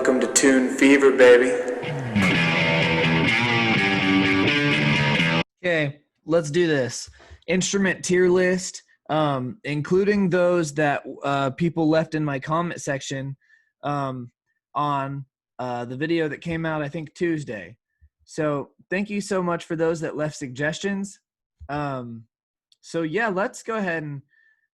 Welcome to Tune Fever, baby. Okay, let's do this. Instrument tier list, including those that people left in my comment section on the video that came out, I think, Tuesday. So thank you so much for those that left suggestions. So yeah, let's go ahead and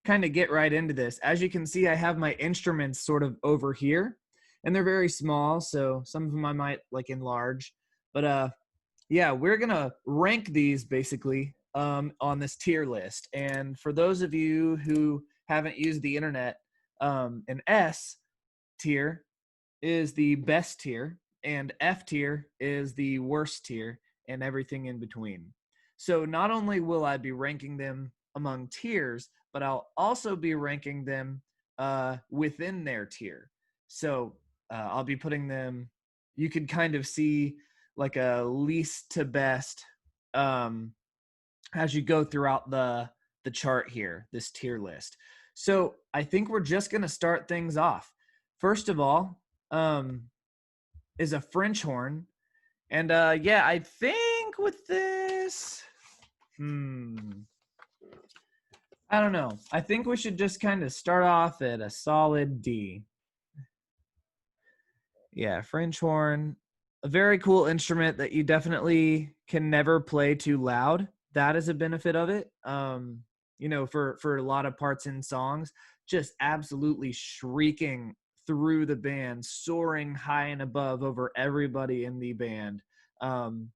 kind of get right into this. As you can see, I have my instruments sort of over here, and they're very small, so some of them I might like enlarge. But yeah, we're gonna rank these basically on this tier list. And for those of you who haven't used the internet, an S tier is the best tier, and F tier is the worst tier, and everything in between. So not only will I be ranking them among tiers, but I'll also be ranking them within their tier. So I'll be putting them, you could kind of see like a least to best um, as you go throughout the chart here, this tier list. So I think we're just going to start things off. First of all, is a French horn. And yeah, I think with this, I don't know. I think we should just kind of start off at a solid D. Yeah, French horn, a very cool instrument that you definitely can never play too loud. That is a benefit of it. You know, for a lot of parts in songs, just absolutely shrieking through the band, soaring high and above over everybody in the band. Um,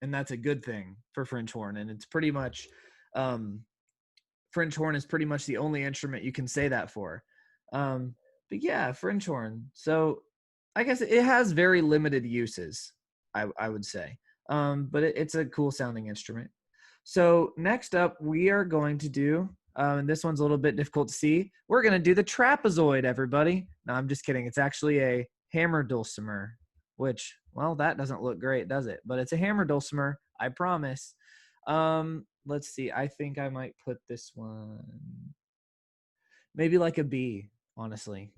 and that's a good thing for French horn. And it's pretty much French horn is pretty much the only instrument you can say that for. But yeah, French horn. So I guess it has very limited uses, I would say. But it's a cool sounding instrument. So next up, we are going to do, and this one's a little bit difficult to see. We're going to do the trapezoid, everybody. No, I'm just kidding. It's actually a hammer dulcimer, which, well, that doesn't look great, does it? But it's a hammer dulcimer, I promise. Let's see. I think I might put this one maybe like a B, honestly.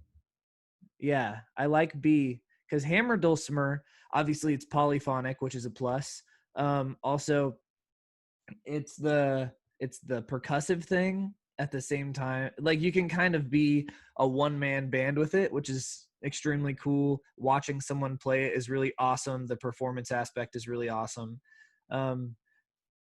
Yeah, I like B because hammer dulcimer, obviously it's polyphonic, which is a plus. Also, it's the percussive thing at the same time. Like you can kind of be a one-man band with it, which is extremely cool. Watching someone play it is really awesome. The performance aspect is really awesome. Um,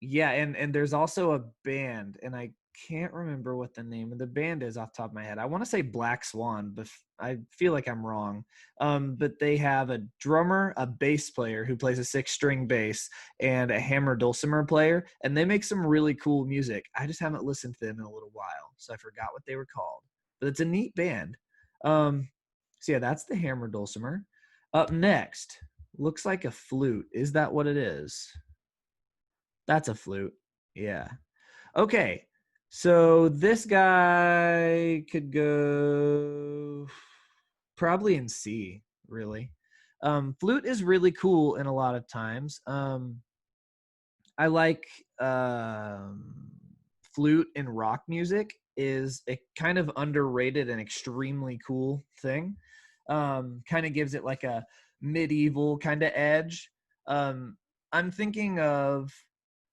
yeah, and there's also a band, and I can't remember what the name of the band is off the top of my head. I want to say Black Swan, but I feel like I'm wrong. But they have a drummer, a bass player who plays a six-string bass, and a hammer dulcimer player, and they make some really cool music. I just haven't listened to them in a little while, so I forgot what they were called. But it's a neat band. So yeah, that's the hammer dulcimer. Up next, looks like a flute. Is that what it is? That's a flute. Yeah. Okay. So this guy could go probably in C, really. Flute is really cool in a lot of times. I like flute in rock music is a kind of underrated and extremely cool thing. Kind of gives it like a medieval kind of edge. I'm thinking of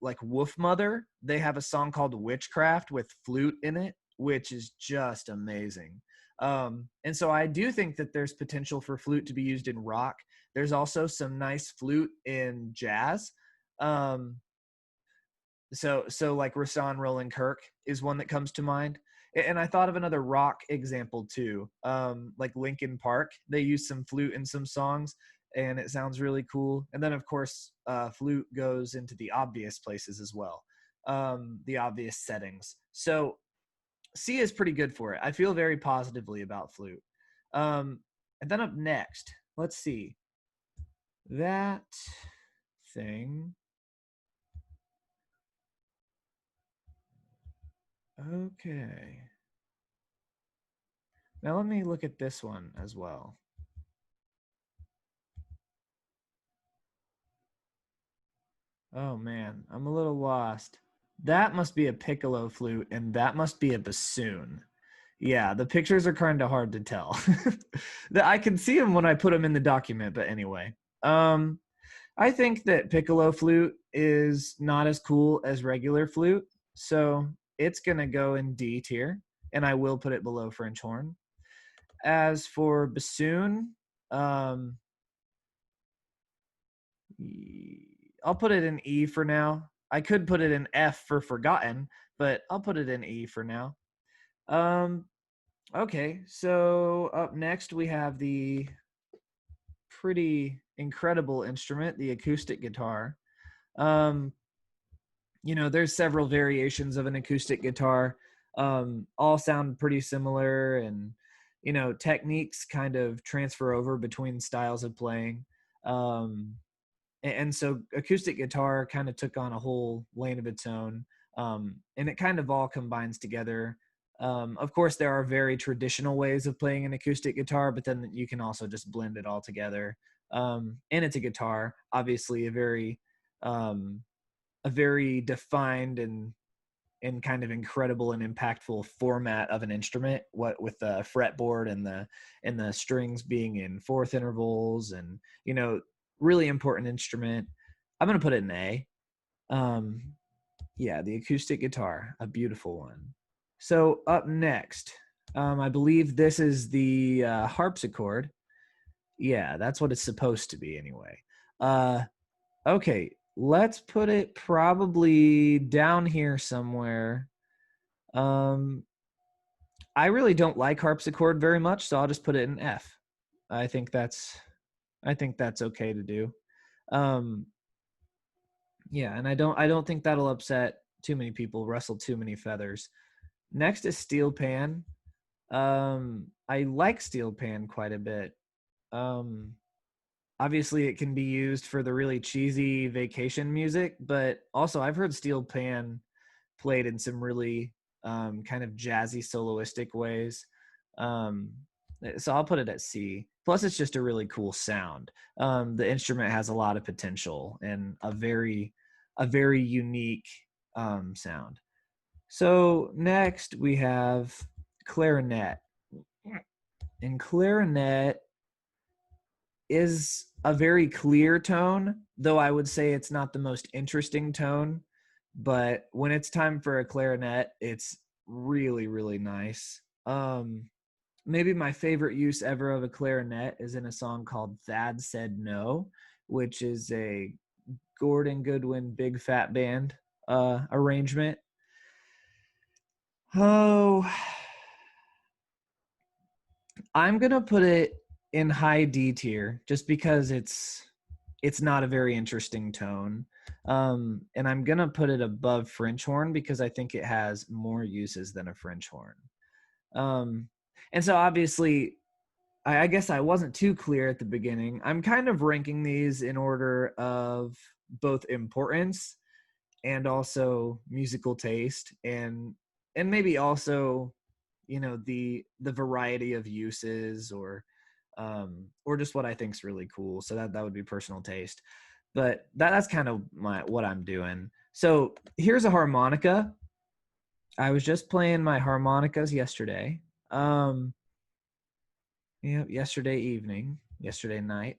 like Wolfmother. They have a song called Witchcraft with flute in it, which is just amazing. And so I do think that there's potential for flute to be used in rock. There's also some nice flute in jazz. Um, so like Rasan Roland Kirk is one that comes to mind. And I thought of another rock example too. Like Linkin Park, they use some flute in some songs and it sounds really cool. And then of course, flute goes into the obvious places as well. The obvious settings. So C is pretty good for it. I feel very positively about flute. And then up next, let's see. That thing. Okay. Now let me look at this one as well. Oh man, I'm a little lost. That must be a piccolo flute and that must be a bassoon. Yeah, the pictures are kind of hard to tell. I can see them when I put them in the document, but anyway. Um, I think that piccolo flute is not as cool as regular flute, so it's gonna go in D tier, and I will put it below French horn. As for bassoon, um, I'll put it in E for now. I could put it in F for forgotten, but I'll put it in E for now. Um, okay, so up next we have the pretty incredible instrument, the acoustic guitar. Um, there's several variations of an acoustic guitar. All sound pretty similar, and techniques kind of transfer over between styles of playing. Um, and so acoustic guitar kind of took on a whole lane of its own, and it kind of all combines together. Of course, there are very traditional ways of playing an acoustic guitar, but then you can also just blend it all together. And it's a guitar, obviously um, a very defined and kind of incredible and impactful format of an instrument, what with the fretboard and the strings being in fourth intervals, and really important instrument. I'm going to put it in A. um yeah, the acoustic guitar, a beautiful one. So up next, I believe this is the harpsichord. Yeah, that's what it's supposed to be anyway. Okay, let's put it probably down here somewhere. Um, I really don't like harpsichord very much, so I'll just put it in F. I think that's I think that's okay to do. Um, yeah, and I don't think that'll upset too many people, rustle too many feathers. Next is steel pan. I like steel pan quite a bit. Um, Obviously it can be used for the really cheesy vacation music, but also I've heard steel pan played in some really kind of jazzy soloistic ways. um, so I'll put it at C. Plus it's just a really cool sound. The instrument has a lot of potential and a very unique sound. So next we have clarinet. And clarinet is a very clear tone, though I would say it's not the most interesting tone. But when it's time for a clarinet, it's really, really nice. Maybe my favorite use ever of a clarinet is in a song called Thad Said No, which is a Gordon Goodwin Big Fat Band arrangement. Oh, I'm gonna put it in high D tier just because it's not a very interesting tone. And I'm gonna put it above French horn because I think it has more uses than a French horn. Um, and so obviously, I guess I wasn't too clear at the beginning. I'm kind of ranking these in order of both importance and also musical taste, and maybe also the variety of uses, or just what I think's really cool. So that would be personal taste, but that's kind of what I'm doing. So here's a harmonica. I was just playing my harmonicas yesterday. um yesterday evening, yesterday night.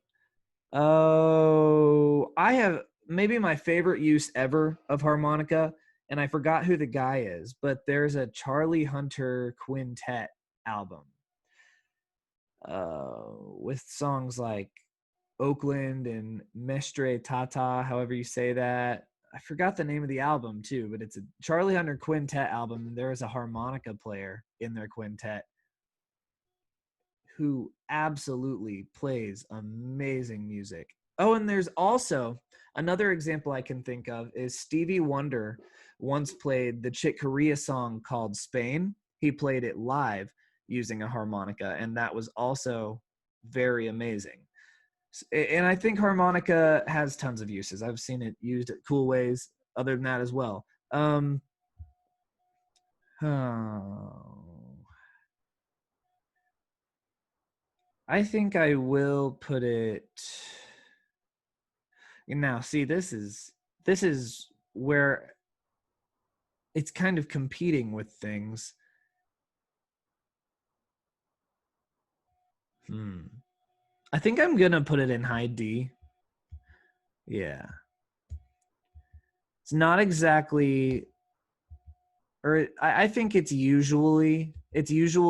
Oh, I have maybe my favorite use ever of harmonica, and I forgot who the guy is, but there's a Charlie Hunter quintet album with songs like Oakland and Mestre Tata, however you say that. I forgot the name of the album too, but it's a Charlie Hunter quintet album, and there is a harmonica player in their quintet who absolutely plays amazing music. Oh, and there's also another example I can think of is Stevie Wonder once played the Chick Corea song called Spain. He played it live using a harmonica, and that was also very amazing. And I think harmonica has tons of uses. I've seen it used at cool ways other than that as well. Oh, I think I will put it now. See, this is where it's kind of competing with things. Hmm. I think I'm gonna put it in high D. Yeah. It's not exactly, or I think its usual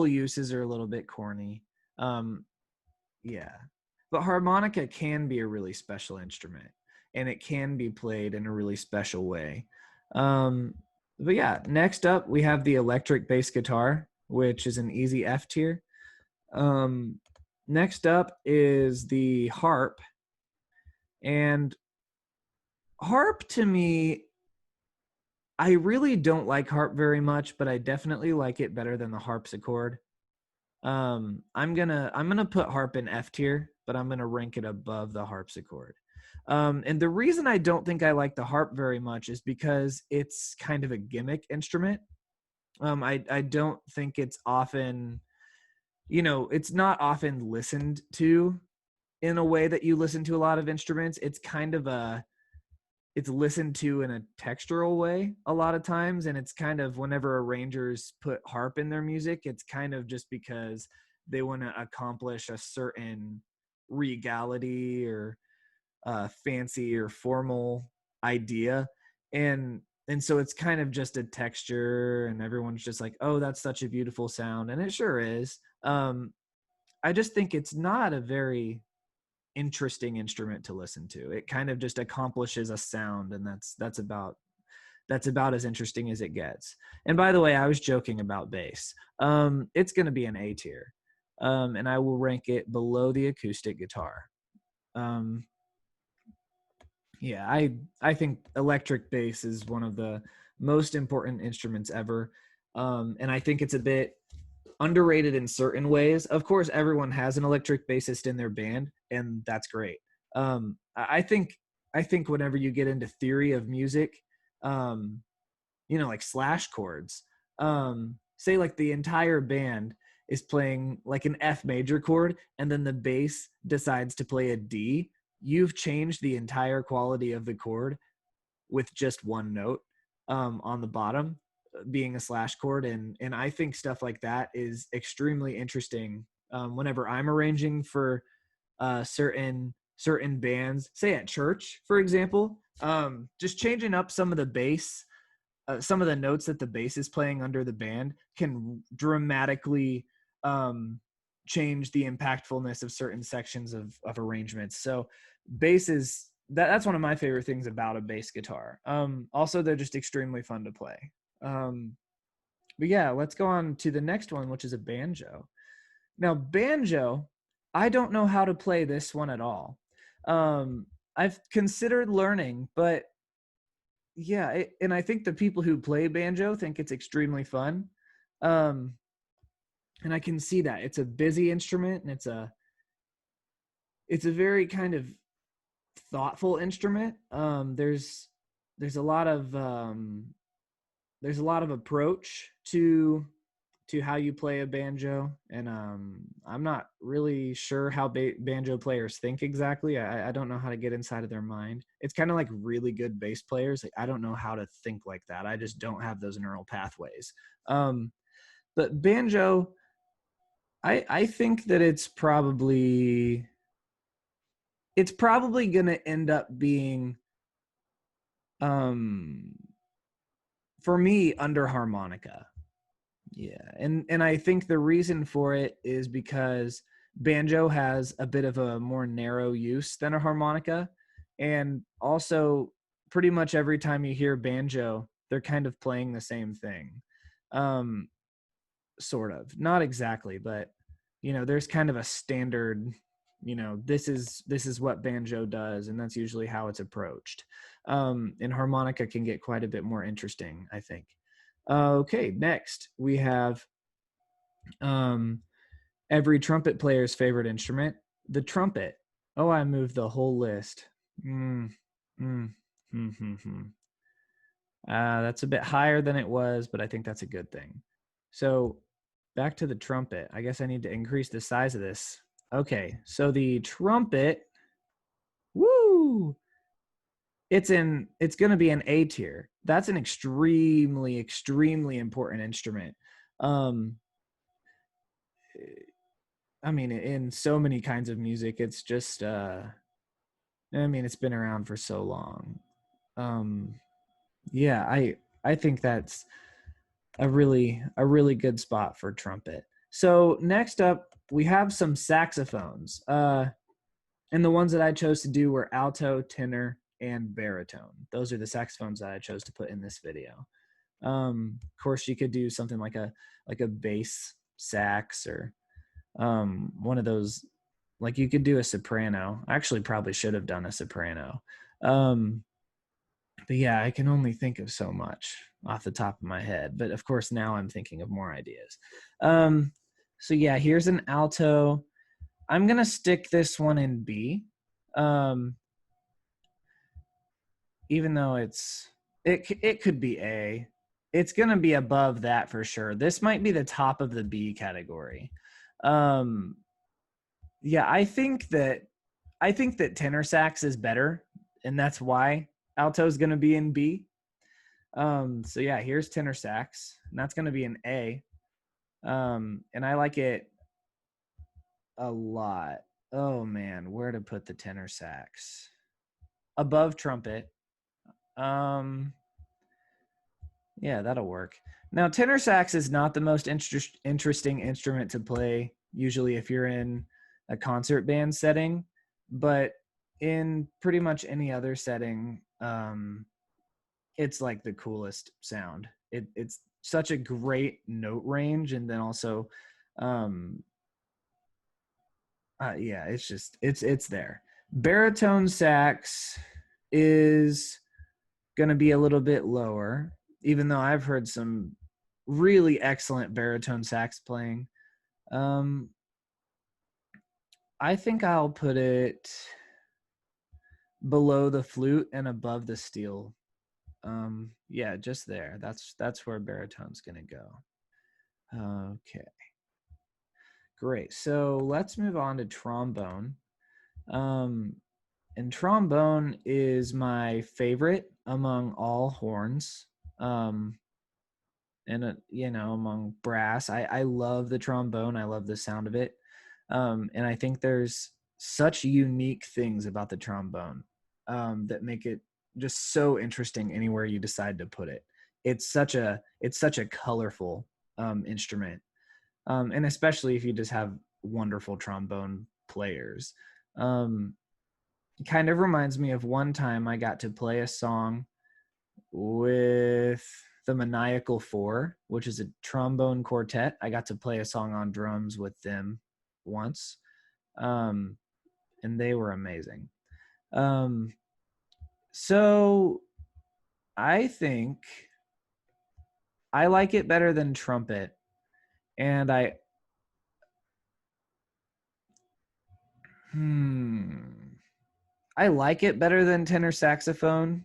uses are a little bit corny. Um, yeah. But harmonica can be a really special instrument, and it can be played in a really special way. Um, but yeah, next up we have the electric bass guitar, which is an easy F tier. Um, Next up is the harp, and harp to me, I really don't like harp very much, but I definitely like it better than the harpsichord. I'm gonna put harp in F tier, but I'm gonna rank it above the harpsichord. And the reason I don't think I like the harp very much is because it's kind of a gimmick instrument. I don't think it's often, it's not often listened to in a way that you listen to a lot of instruments. It's listened to in a textural way a lot of times, and it's kind of, whenever arrangers put harp in their music, it's kind of just because they want to accomplish a certain regality or fancy or formal idea, and so it's kind of just a texture, and everyone's just like, oh, that's such a beautiful sound, and it sure is. I just think it's not a very interesting instrument to listen to. It kind of just accomplishes a sound, and that's about as interesting as it gets. And by the way, I was joking about bass. It's going to be an A tier, and I will rank it below the acoustic guitar. Um, yeah, I think electric bass is one of the most important instruments ever, and I think it's a bit underrated in certain ways. Of course, everyone has an electric bassist in their band, and that's great. I think whenever you get into theory of music, um, like slash chords, say like the entire band is playing like an F major chord, and then the bass decides to play a D. You've changed the entire quality of the chord with just one note on the bottom being a slash chord, and I think stuff like that is extremely interesting whenever I'm arranging for certain bands, say at church, for example. Just changing up some of the bass, some of the notes that the bass is playing under the band can dramatically um, change the impactfulness of certain sections of arrangements. So bass is that's one of my favorite things about a bass guitar. Also, they're just extremely fun to play. Um, but yeah, let's go on to the next one, which is a banjo. Now, banjo, I don't know how to play this one at all. I've considered learning, but yeah, and I think the people who play banjo think it's extremely fun. Um, and I can see that it's a busy instrument, and it's a very kind of thoughtful instrument. There's a lot of approach to how you play a banjo, and I'm not really sure how banjo players think exactly. I don't know how to get inside of their mind. It's kind of like really good bass players. Like, I don't know how to think like that. I just don't have those neural pathways. But banjo, I think that it's probably gonna end up being, um for me, under harmonica. Yeah, and I think the reason for it is because banjo has a bit of a more narrow use than a harmonica, and also pretty much every time you hear banjo, they're kind of playing the same thing. Um, sort of, not exactly, but there's kind of a standard. This is what banjo does, and that's usually how it's approached. And harmonica can get quite a bit more interesting, I think. Okay, next we have um, every trumpet player's favorite instrument, the trumpet. Oh, I moved the whole list. Mm, mm, mm, mm, mm. That's a bit higher than it was, but I think that's a good thing. So back to the trumpet. I guess I need to increase the size of this. Okay, so the trumpet, woo, it's going to be an A tier. That's an extremely, extremely important instrument. Um, I mean, in so many kinds of music, it's just I mean, it's been around for so long. Um, yeah, I think that's a really good spot for trumpet. So next up, we have some saxophones. And the ones that I chose to do were alto, tenor, and baritone. Those are the saxophones that I chose to put in this video. Of course, you could do something like a bass sax or one of those. Like you could do a soprano. I actually probably should have done a soprano. Um, but yeah, I can only think of so much off the top of my head. But of course, now I'm thinking of more ideas. Um, so yeah, here's an alto. I'm gonna stick this one in B, um, even though it could be A. It's gonna be above that for sure. This might be the top of the B category. Um, yeah, I think that tenor sax is better, and that's why alto is gonna be in B. So yeah, here's tenor sax, and that's gonna be an A. And I like it a lot. Oh man, where to put the tenor sax? Above trumpet. Um, yeah, that'll work. Now, tenor sax is not the most interesting instrument to play, usually if you're in a concert band setting, but in pretty much any other setting, it's like the coolest sound. It's such a great note range, and then also, um, yeah, it's there. Baritone sax is going to be a little bit lower, even though I've heard some really excellent baritone sax playing. Um, I think I'll put it below the flute and above the steel. Yeah, just there. That's where baritone's going to go. Okay, great. So let's move on to trombone. Um, and trombone is my favorite among all horns. Um, and among brass, I love the trombone. I love the sound of it. And I think there's such unique things about the trombone that make it just so interesting anywhere you decide to put it. It's such a colorful instrument, and especially if you just have wonderful trombone players. um, it kind of reminds me of one time I got to play a song with the Maniacal Four, which is a trombone quartet. I got to play a song on drums with them once, um, and they were amazing. Um, so I think I like it better than trumpet, and I like it better than tenor saxophone.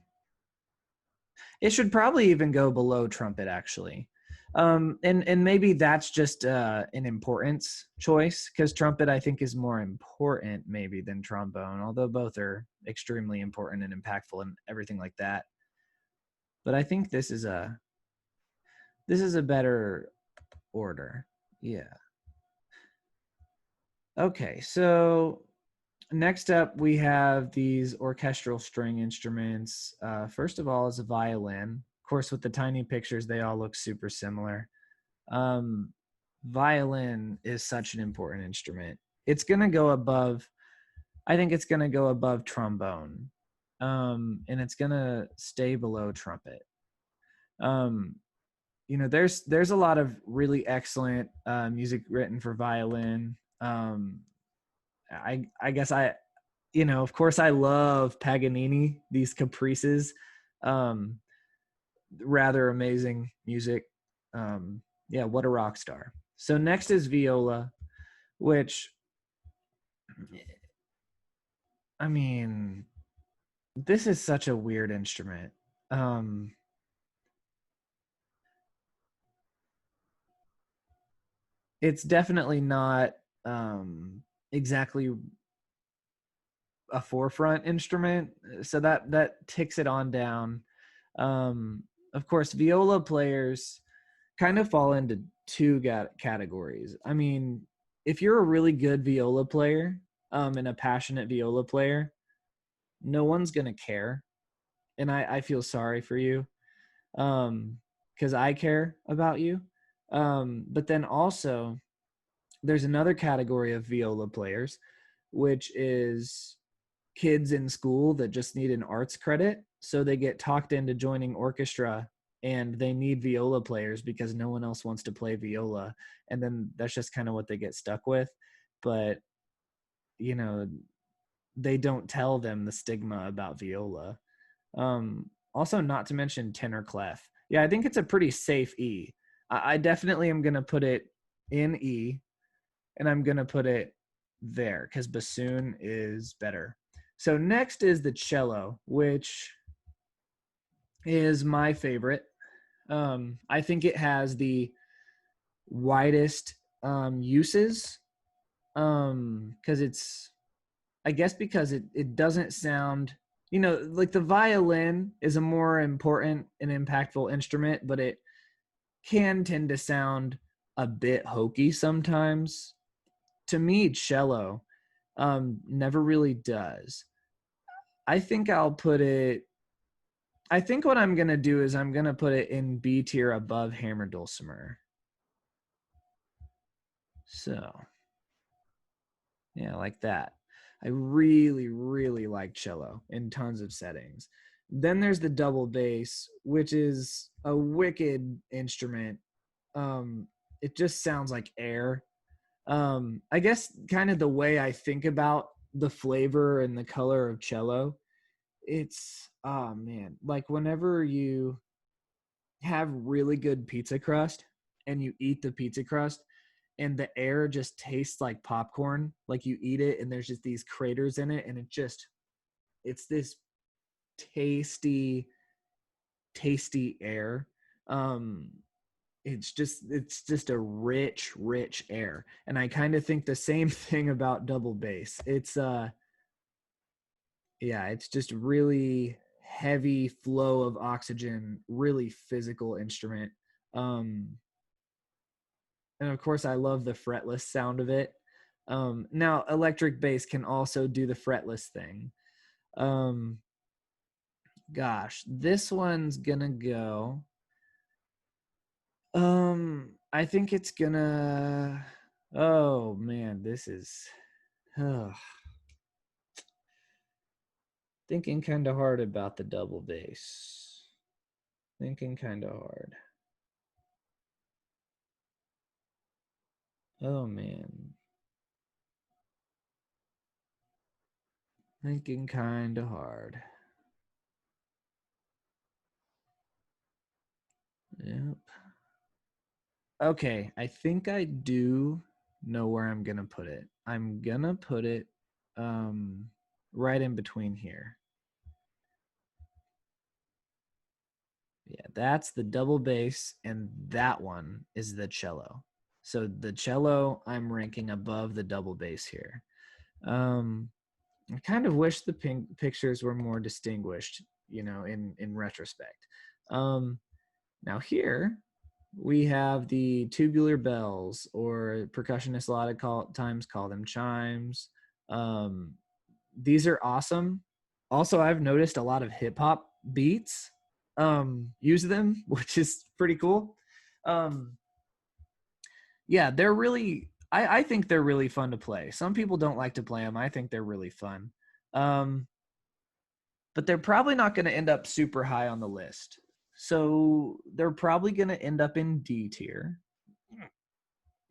It should probably even go below trumpet, actually. And maybe that's just an importance choice, because trumpet I think is more important maybe than trombone, although both are extremely important and impactful and everything like that. But I think this is a better order. Yeah. Okay, so next up we have these orchestral string instruments. First of all is a violin. Of course, with the tiny pictures, they all look super similar. um, Violin is such an important instrument. It's gonna go above. I think it's gonna go above trombone, and it's gonna stay below trumpet. Um, there's a lot of really excellent music written for violin. I guess of course, I love Paganini. These caprices, um, rather amazing music. Yeah, what a rock star. So next is viola, which, I mean, this is such a weird instrument. Um, it's definitely not exactly a forefront instrument, so that ticks it on down. Of course, viola players kind of fall into two categories. I mean, if you're a really good viola player, and a passionate viola player, no one's gonna care. And I feel sorry for you. Because I care about you. But then also there's another category of viola players, which is kids in school that just need an arts credit. So they get talked into joining orchestra and they need viola players because no one else wants to play viola. And then that's just kind of what they get stuck with. But, you know, they don't tell them the stigma about viola. Also, not to mention tenor clef. Yeah, I think it's a pretty safe E. I definitely am going to put it in E, and I'm going to put it there because bassoon is better. So next is the cello, which is my favorite. I think it has the widest uses because it's, I guess, because it doesn't sound, like the violin is a more important and impactful instrument, but it can tend to sound a bit hokey sometimes. To me, cello never really does. I think I'll put it. I think what I'm gonna do is I'm gonna put it in B tier above hammer dulcimer. So yeah, like that. I really, really like cello in tons of settings. Then there's the double bass, which is a wicked instrument. Um, it just sounds like air. I guess kind of the way I think about the flavor and the color of cello, it's, oh man, like whenever you have really good pizza crust and you eat the pizza crust and the air just tastes like popcorn, like you eat it and there's just these craters in it and it's this tasty, tasty air. Um, it's just a rich air. And I kind of think the same thing about double bass. Yeah, it's just really heavy flow of oxygen, really physical instrument. Um, and of course, I love the fretless sound of it. Now, electric bass can also do the fretless thing. Um, Gosh, this one's gonna go. I think it's gonna. Oh man, this is. Oh, thinking kind of hard about the double bass. Thinking kind of hard. Oh man, thinking kind of hard. Yep. Okay, I think I do know where I'm gonna put it. I'm gonna put it right in between here. Yeah, that's the double bass, and that one is the cello. So the cello I'm ranking above the double bass here. Um, I kind of wish the pictures were more distinguished, in retrospect. Um, Now here we have the tubular bells, or percussionists a lot of times call them chimes. Um, these are awesome. Also, I've noticed a lot of hip hop beats use them, which is pretty cool. Um, yeah, they're really. I think they're really fun to play. Some people don't like to play them. I think they're really fun. Um, but they're probably not going to end up super high on the list. So they're probably going to end up in D tier.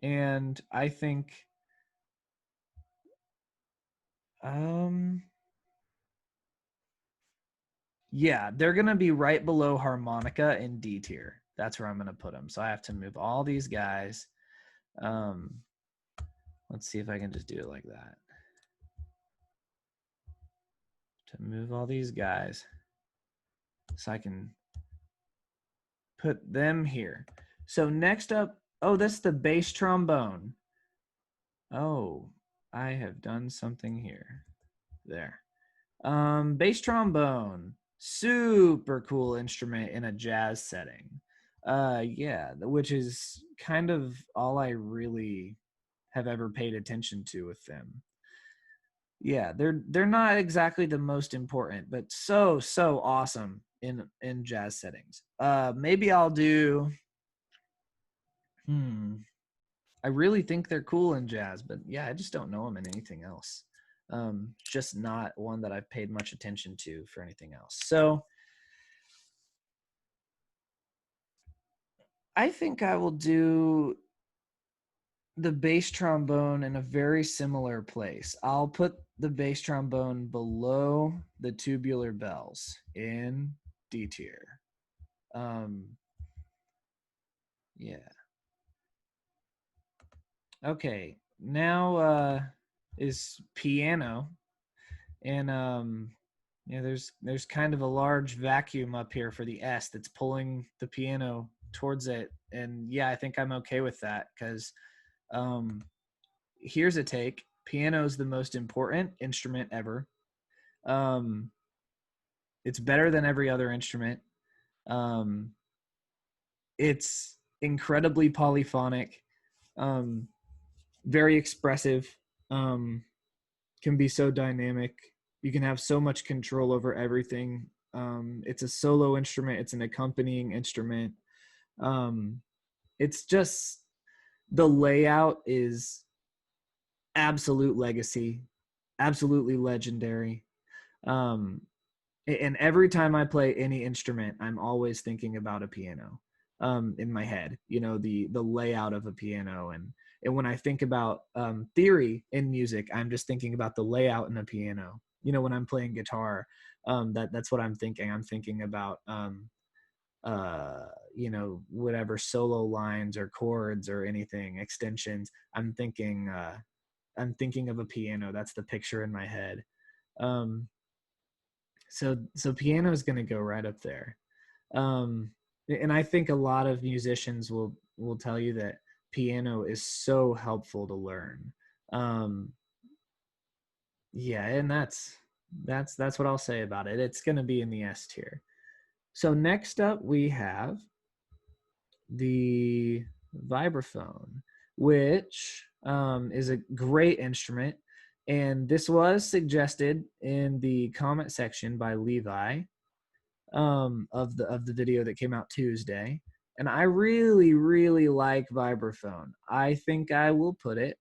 And I think um yeah, they're going to be right below harmonica in D tier. That's where I'm going to put them. So I have to move all these guys. Um let's see if I can just do it like that. To move all these guys so I can put them here. So next up, oh, that's the bass trombone. Oh, I have done something here. There. Bass trombone, super cool instrument in a jazz setting. Yeah, which is kind of all I really have ever paid attention to with them. Yeah, they're not exactly the most important, but so awesome in jazz settings. Maybe I'll do. I really think they're cool in jazz, but yeah, I just don't know them in anything else. Just not one that I've paid much attention to for anything else. So I think I will do the bass trombone in a very similar place. I'll put the bass trombone below the tubular bells in D tier. Yeah. Okay. Now is piano, and yeah, there's kind of a large vacuum up here for the S that's pulling the piano towards it, and yeah, I think I'm okay with that because here's a take: piano is the most important instrument ever. Um, it's better than every other instrument. Um, it's incredibly polyphonic, um, very expressive, um, can be so dynamic. You can have so much control over everything. It's a solo instrument. It's an accompanying instrument. Um, it's just the layout is absolute legacy, absolutely legendary. Um, and every time I play any instrument, I'm always thinking about a piano in my head. You know, the layout of a piano, and when I think about theory in music, I'm just thinking about the layout in a piano. You know, when I'm playing guitar, that's what I'm thinking. I'm thinking about you know, whatever solo lines or chords or anything extensions. I'm thinking of a piano. That's the picture in my head. Um, so piano is going to go right up there. Um, and I think a lot of musicians will tell you that piano is so helpful to learn. Um, yeah, and that's what I'll say about it. It's going to be in the S tier. So next up we have the vibraphone, which is a great instrument. And this was suggested in the comment section by Levi of the video that came out Tuesday. And I really like vibraphone. I think I will put it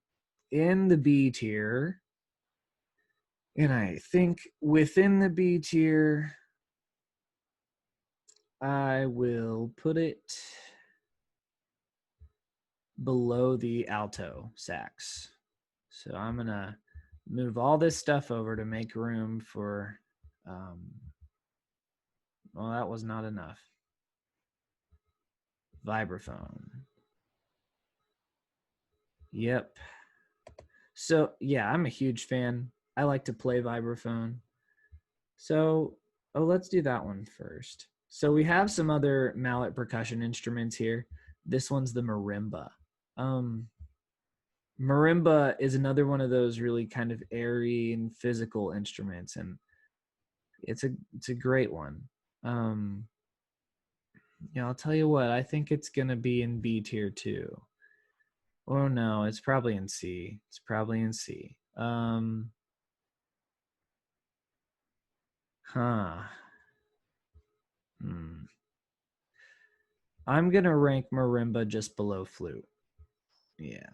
in the B tier. And I think within the B tier, I will put it below the alto sax. So I'm going to move all this stuff over to make room for, well, that was not enough. Vibraphone. Yep. So yeah, I'm a huge fan. I like to play vibraphone. So, let's do that one first. So we have some other mallet percussion instruments here. This one's the marimba. Um, Marimba is another one of those really kind of airy and physical instruments, and it's a great one. Um, yeah, I'll tell you what, I think it's gonna be in B tier too. Oh no, it's probably in C. It's probably in C. Huh. Hmm. I'm gonna rank marimba just below flute. Yeah.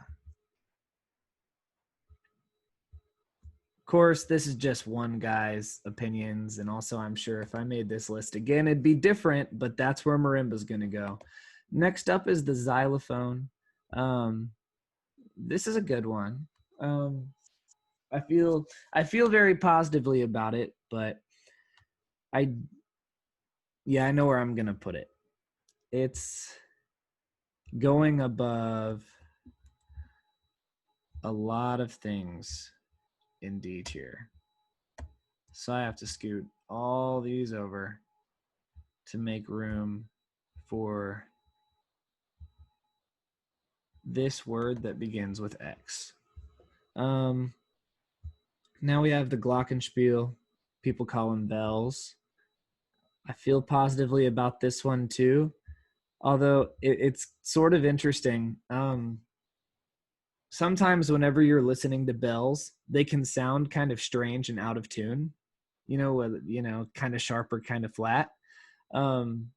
Course, this is just one guy's opinions, and also I'm sure if I made this list again, it'd be different, but that's where marimba's going to go. Next up is the xylophone. Um, this is a good one. Um, I feel very positively about it, but I yeah, I know where I'm going to put it. It's going above a lot of things in D tier. So I have to scoot all these over to make room for this word that begins with X. Um, Now we have the glockenspiel. People call them bells. I feel positively about this one too, although it's sort of interesting. sometimes whenever you're listening to bells, they can sound kind of strange and out of tune, kind of sharp or kind of flat. Um,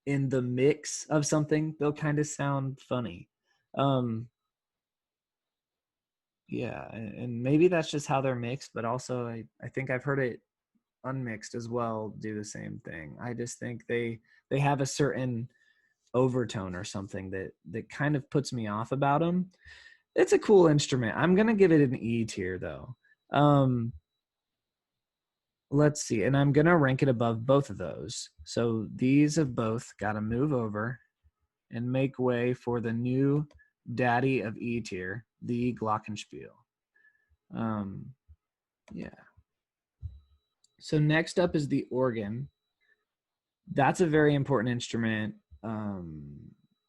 in the mix of something, they'll kind of sound funny. Um, yeah, and maybe that's just how they're mixed, but also I think I've heard it unmixed as well do the same thing. I just think they have a certain overtone or something that kind of puts me off about them. It's a cool instrument. I'm gonna give it an E tier though. Um, let's see, and I'm gonna rank it above both of those. So these have both got to move over and make way for the new daddy of E tier, the Glockenspiel. Um, yeah. So next up is the organ. That's a very important instrument.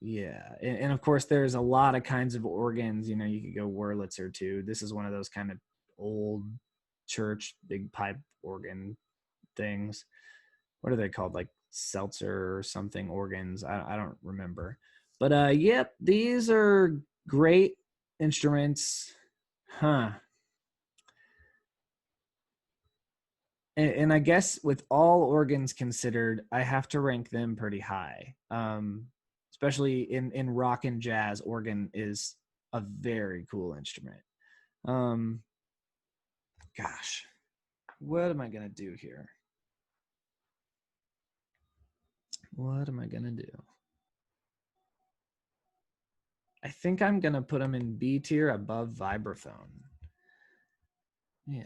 Yeah, and of course there's a lot of kinds of organs. You could go Wurlitzer too. This is one of those kind of old church big pipe organ things. What are they called? Like Seltzer or something organs. I don't remember. But yep, these are great instruments. Huh. And I guess with all organs considered, I have to rank them pretty high. Especially in rock and jazz, organ is a very cool instrument. Um, gosh, what am I gonna do here? What am I gonna do? I think I'm gonna put them in B tier above vibraphone. Yeah,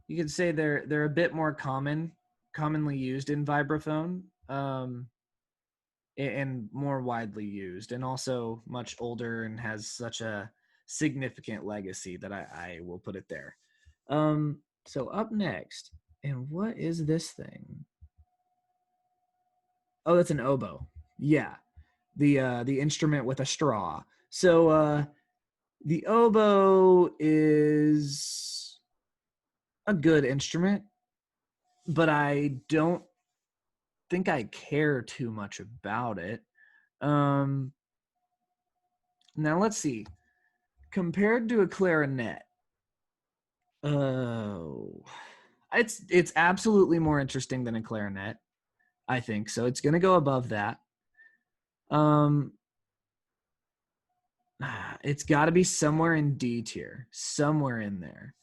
you could say they're a bit more commonly used in vibraphone. And more widely used, and also much older and has such a significant legacy that I will put it there. So up next, and what is this thing? Oh, that's an oboe. Yeah, the instrument with a straw. So the oboe is a good instrument, but I don't think I care too much about it. Um, Now let's see. Compared to a clarinet, oh, it's absolutely more interesting than a clarinet. I think so. It's going to go above that. Um, it's got to be somewhere in D tier, somewhere in there,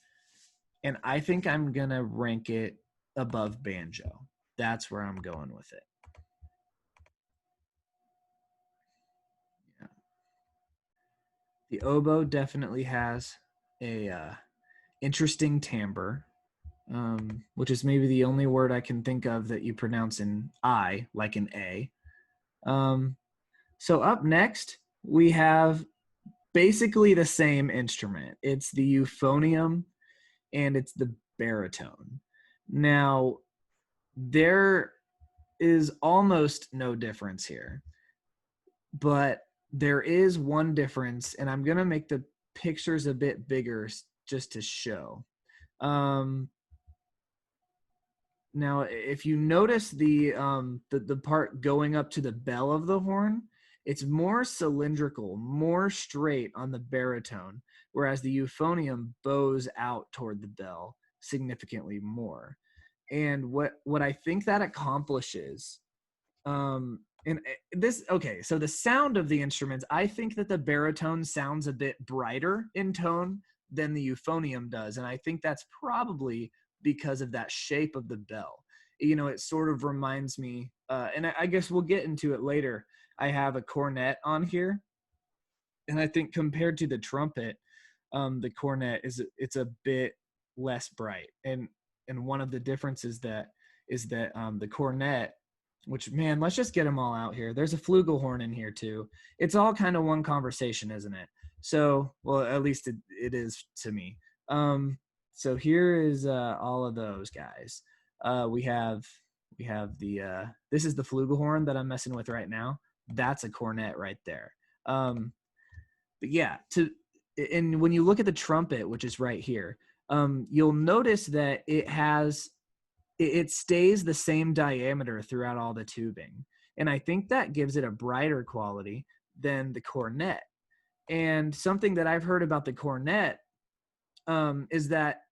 and I think I'm gonna rank it above banjo. That's where I'm going with it. Yeah. The oboe definitely has a interesting timbre, which is maybe the only word I can think of that you pronounce in I, like an A. Um, so up next, we have basically the same instrument. It's the euphonium and it's the baritone. Now, there is almost no difference here, but there is one difference, and I'm going to make the pictures a bit bigger just to show. Um, Now, if you notice the part going up to the bell of the horn, it's more cylindrical, more straight on the baritone, whereas the euphonium bows out toward the bell significantly more. And what I think that accomplishes, and this okay, so the sound of the instruments, I think that the baritone sounds a bit brighter in tone than the euphonium does, and I think that's probably because of that shape of the bell. It sort of reminds me, and I guess we'll get into it later. I have a cornet on here, and I think compared to the trumpet, the cornet it's a bit less bright, and one of the differences that is that the cornet, which man, let's just get them all out here. There's a flugelhorn in here too. It's all kind of one conversation, isn't it? So, well, at least it is to me. So here is all of those guys. We have the this is the flugelhorn that I'm messing with right now. That's a cornet right there. But yeah, and when you look at the trumpet, which is right here, you'll notice that it stays the same diameter throughout all the tubing, and I think that gives it a brighter quality than the cornet. And something that I've heard about the cornet is that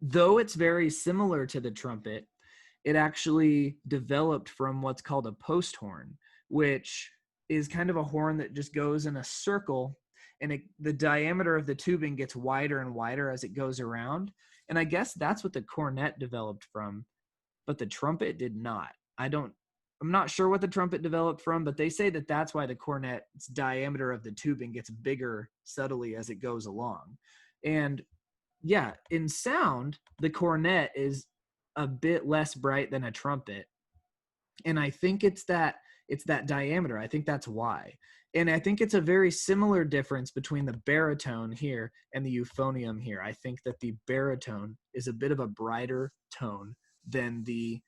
though it's very similar to the trumpet, it actually developed from what's called a post horn, which is kind of a horn that just goes in a circle, and the diameter of the tubing gets wider and wider as it goes around. And I guess that's what the cornet developed from, but the trumpet did not. I'm not sure what the trumpet developed from, but they say that that's why the cornet's diameter of the tubing gets bigger subtly as it goes along. And yeah, in sound, the cornet is a bit less bright than a trumpet. And I think it's that diameter. I think that's why. And I think it's a very similar difference between the baritone here and the euphonium here. I think that the baritone is a bit of a brighter tone than the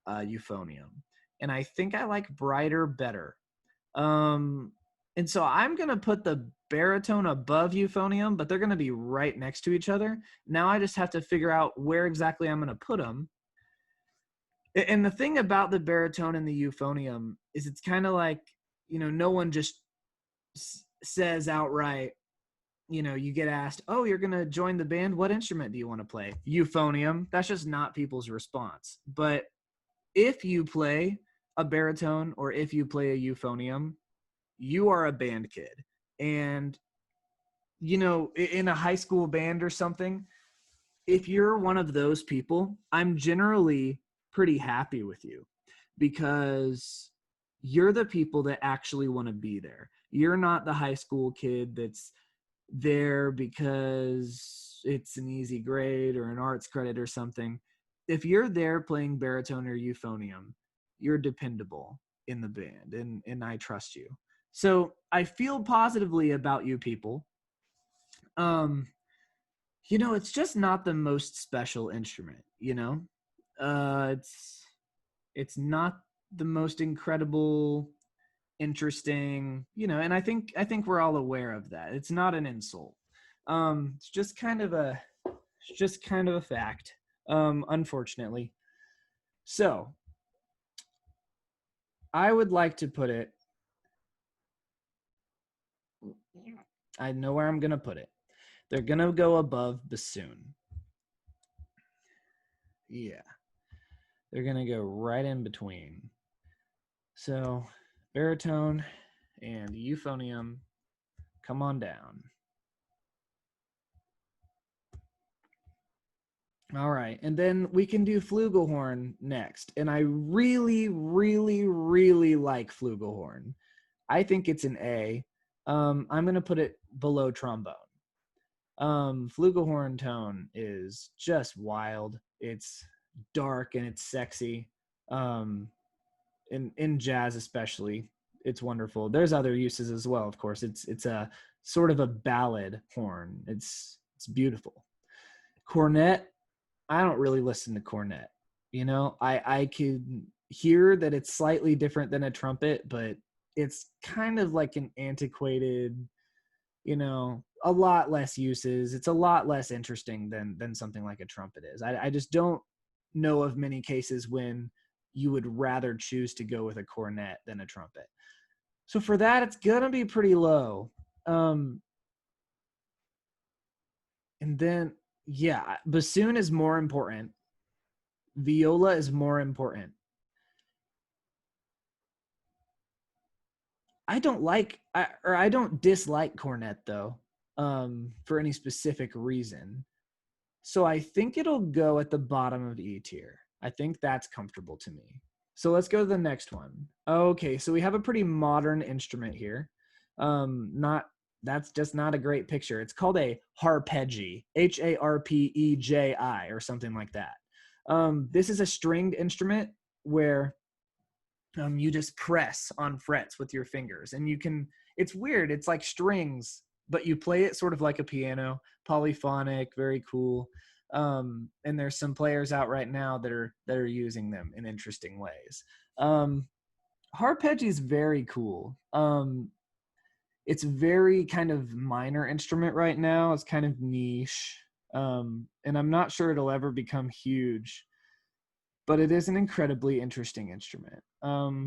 euphonium. And I think I like brighter better. Um, and so I'm going to put the baritone above euphonium, but they're going to be right next to each other. Now I just have to figure out where exactly I'm going to put them. And the thing about the baritone and the euphonium is it's kind of like, no one just says outright, you get asked, oh, you're going to join the band. What instrument do you want to play? Euphonium. That's just not people's response. But if you play a baritone or if you play a euphonium, you are a band kid. And, in a high school band or something, if you're one of those people, I'm generally pretty happy with you because you're the people that actually want to be there. You're not the high school kid that's there because it's an easy grade or an arts credit or something. If you're there playing baritone or euphonium, you're dependable in the band, and I trust you. So I feel positively about you people. It's just not the most special instrument, it's not the most incredible, interesting, and I think we're all aware of that. It's not an insult. It's just kind of a fact, unfortunately. So I would like to put it, I know where I'm gonna put it. They're gonna go above bassoon. Yeah, they're gonna go right in between. So baritone and euphonium, come on down. All right, and then we can do flugelhorn next. And I really, really, really like flugelhorn. I think it's an A. I'm gonna put it below trombone. Flugelhorn tone is just wild. It's dark and it's sexy. In jazz especially, it's wonderful. There's other uses as well, of course. It's a sort of a ballad horn. It's beautiful. Cornet, I don't really listen to cornet. I could hear that it's slightly different than a trumpet, but it's kind of like an antiquated, a lot less uses. It's a lot less interesting than something like a trumpet is. I just don't know of many cases when you would rather choose to go with a cornet than a trumpet. So for that, it's gonna be pretty low. And then, yeah, bassoon is more important. Viola is more important. I don't dislike cornet though, for any specific reason. So I think it'll go at the bottom of E tier. I think that's comfortable to me. So let's go to the next one. Okay, so we have a pretty modern instrument here. Not That's just not a great picture. It's called a harpeggi, Harpeji, or something like that. This is a stringed instrument where you just press on frets with your fingers, and it's weird. It's like strings, but you play it sort of like a piano, polyphonic, very cool. And there's some players out right now that are using them in interesting ways. Harpeggi is very cool. It's very kind of minor instrument right now. It's kind of niche. And I'm not sure it'll ever become huge, but it is an incredibly interesting instrument. Hmm.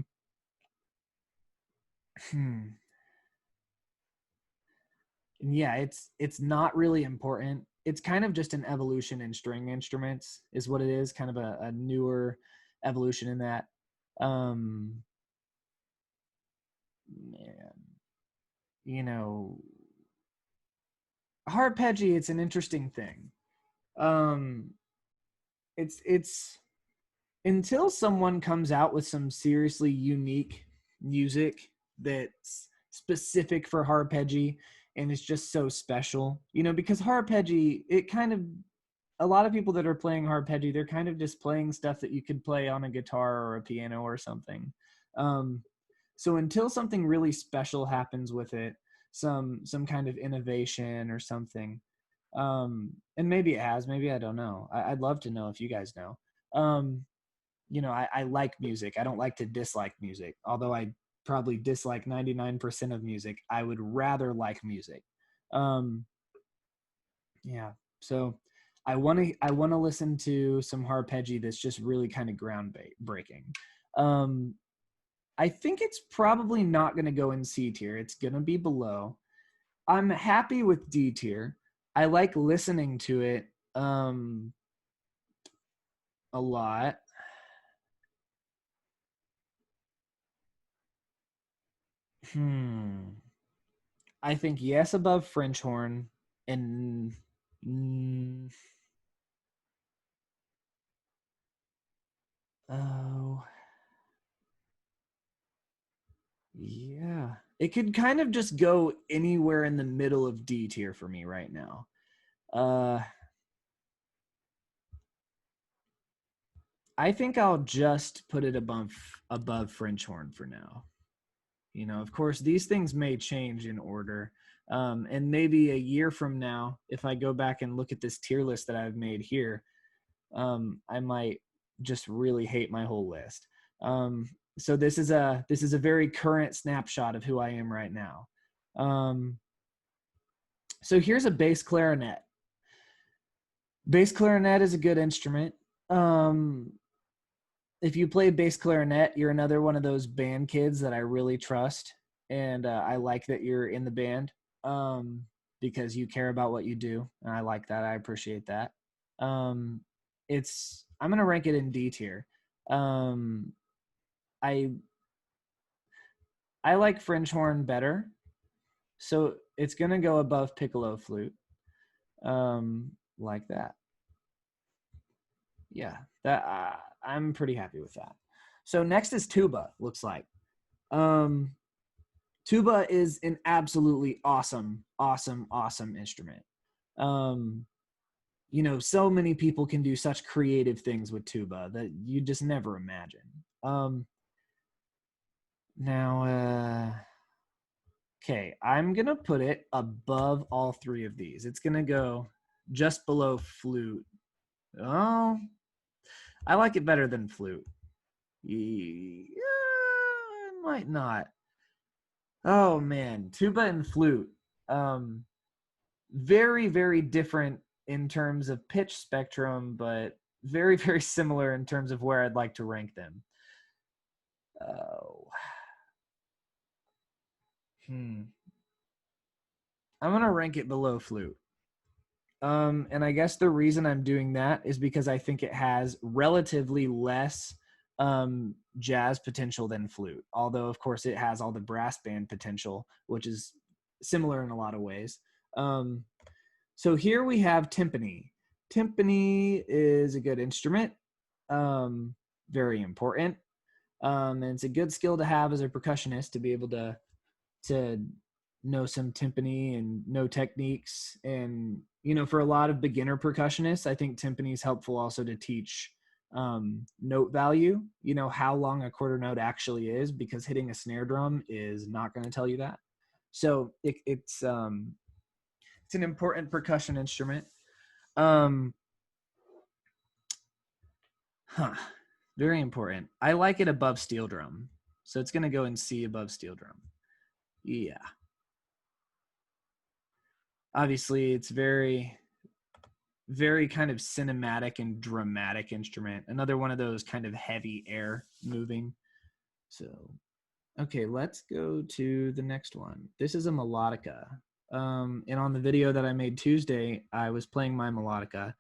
And yeah, it's not really important. It's kind of just an evolution in string instruments, is what it is. Kind of a newer evolution in that. Um, Man, you know, arpeggi. It's an interesting thing. Um, it's until someone comes out with some seriously unique music that's specific for arpeggi and it's just so special, because arpeggi, it kind of, a lot of people that are playing arpeggi, they're kind of just playing stuff that you could play on a guitar or a piano or something. um, so until something really special happens with it, some kind of innovation or something, and maybe it has, maybe I don't know. I'd love to know if you guys know. um, I like music. I don't like to dislike music. Although I probably dislike 99% of music, I would rather like music. Um, yeah. So I want to listen to some arpeggi that's just really kind of ground breaking. Um, I think it's probably not going to go in C tier. It's going to be below. I'm happy with D tier. I like listening to it a lot. Hmm. I think yes above French horn, and mm, oh yeah, it could kind of just go anywhere in the middle of D tier for me right now. Uh, I think I'll just put it above French horn for now. Of course, these things may change in order. And maybe a year from now, if I go back and look at this tier list that I've made here, I might just really hate my whole list. So this is a very current snapshot of who I am right now. So here's a bass clarinet. Bass clarinet is a good instrument. Um, if you play bass clarinet, you're another one of those band kids that I really trust, and I like that you're in the band, um, because you care about what you do, and I like that. I appreciate that. Um, I'm gonna rank it in D tier. Um, I I like French horn better, so it's gonna go above piccolo flute, like that. Yeah, that I'm pretty happy with that. So next is tuba. Looks like. Um, Tuba is an absolutely awesome, awesome, awesome instrument. Um, so many people can do such creative things with tuba that you just never imagine. Now, okay, I'm gonna put it above all three of these. It's gonna go just below flute. Oh, I like it better than flute. Yeah, I might not. Oh man, tuba and flute. Um, Very, very different in terms of pitch spectrum, but very, very similar in terms of where I'd like to rank them. Oh, hmm. I'm gonna rank it below flute. And I guess the reason I'm doing that is because I think it has relatively less jazz potential than flute. Although, of course, it has all the brass band potential, which is similar in a lot of ways. Um, So here we have timpani. Timpani is a good instrument, very important, and it's a good skill to have as a percussionist to be able to know some timpani and know techniques. And for a lot of beginner percussionists, I think timpani is helpful also to teach note value. How long a quarter note actually is, because hitting a snare drum is not going to tell you that. So it's an important percussion instrument. Um, huh. Very important. I like it above steel drum. So it's going to go in C above steel drum. Yeah. Obviously, it's very, very kind of cinematic and dramatic instrument. Another one of those kind of heavy air moving. So, okay, let's go to the next one. This is a melodica. And on the video that I made Tuesday, I was playing my melodica.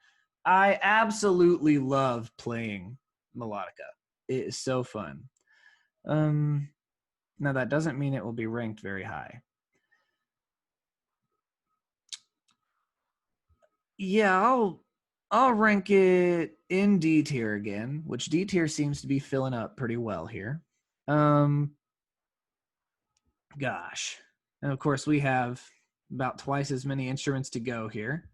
I absolutely love playing melodica. It is so fun. Now that doesn't mean it will be ranked very high. Yeah, I'll rank it in D tier again, which D tier seems to be filling up pretty well here. Gosh. And of course we have about twice as many instruments to go here.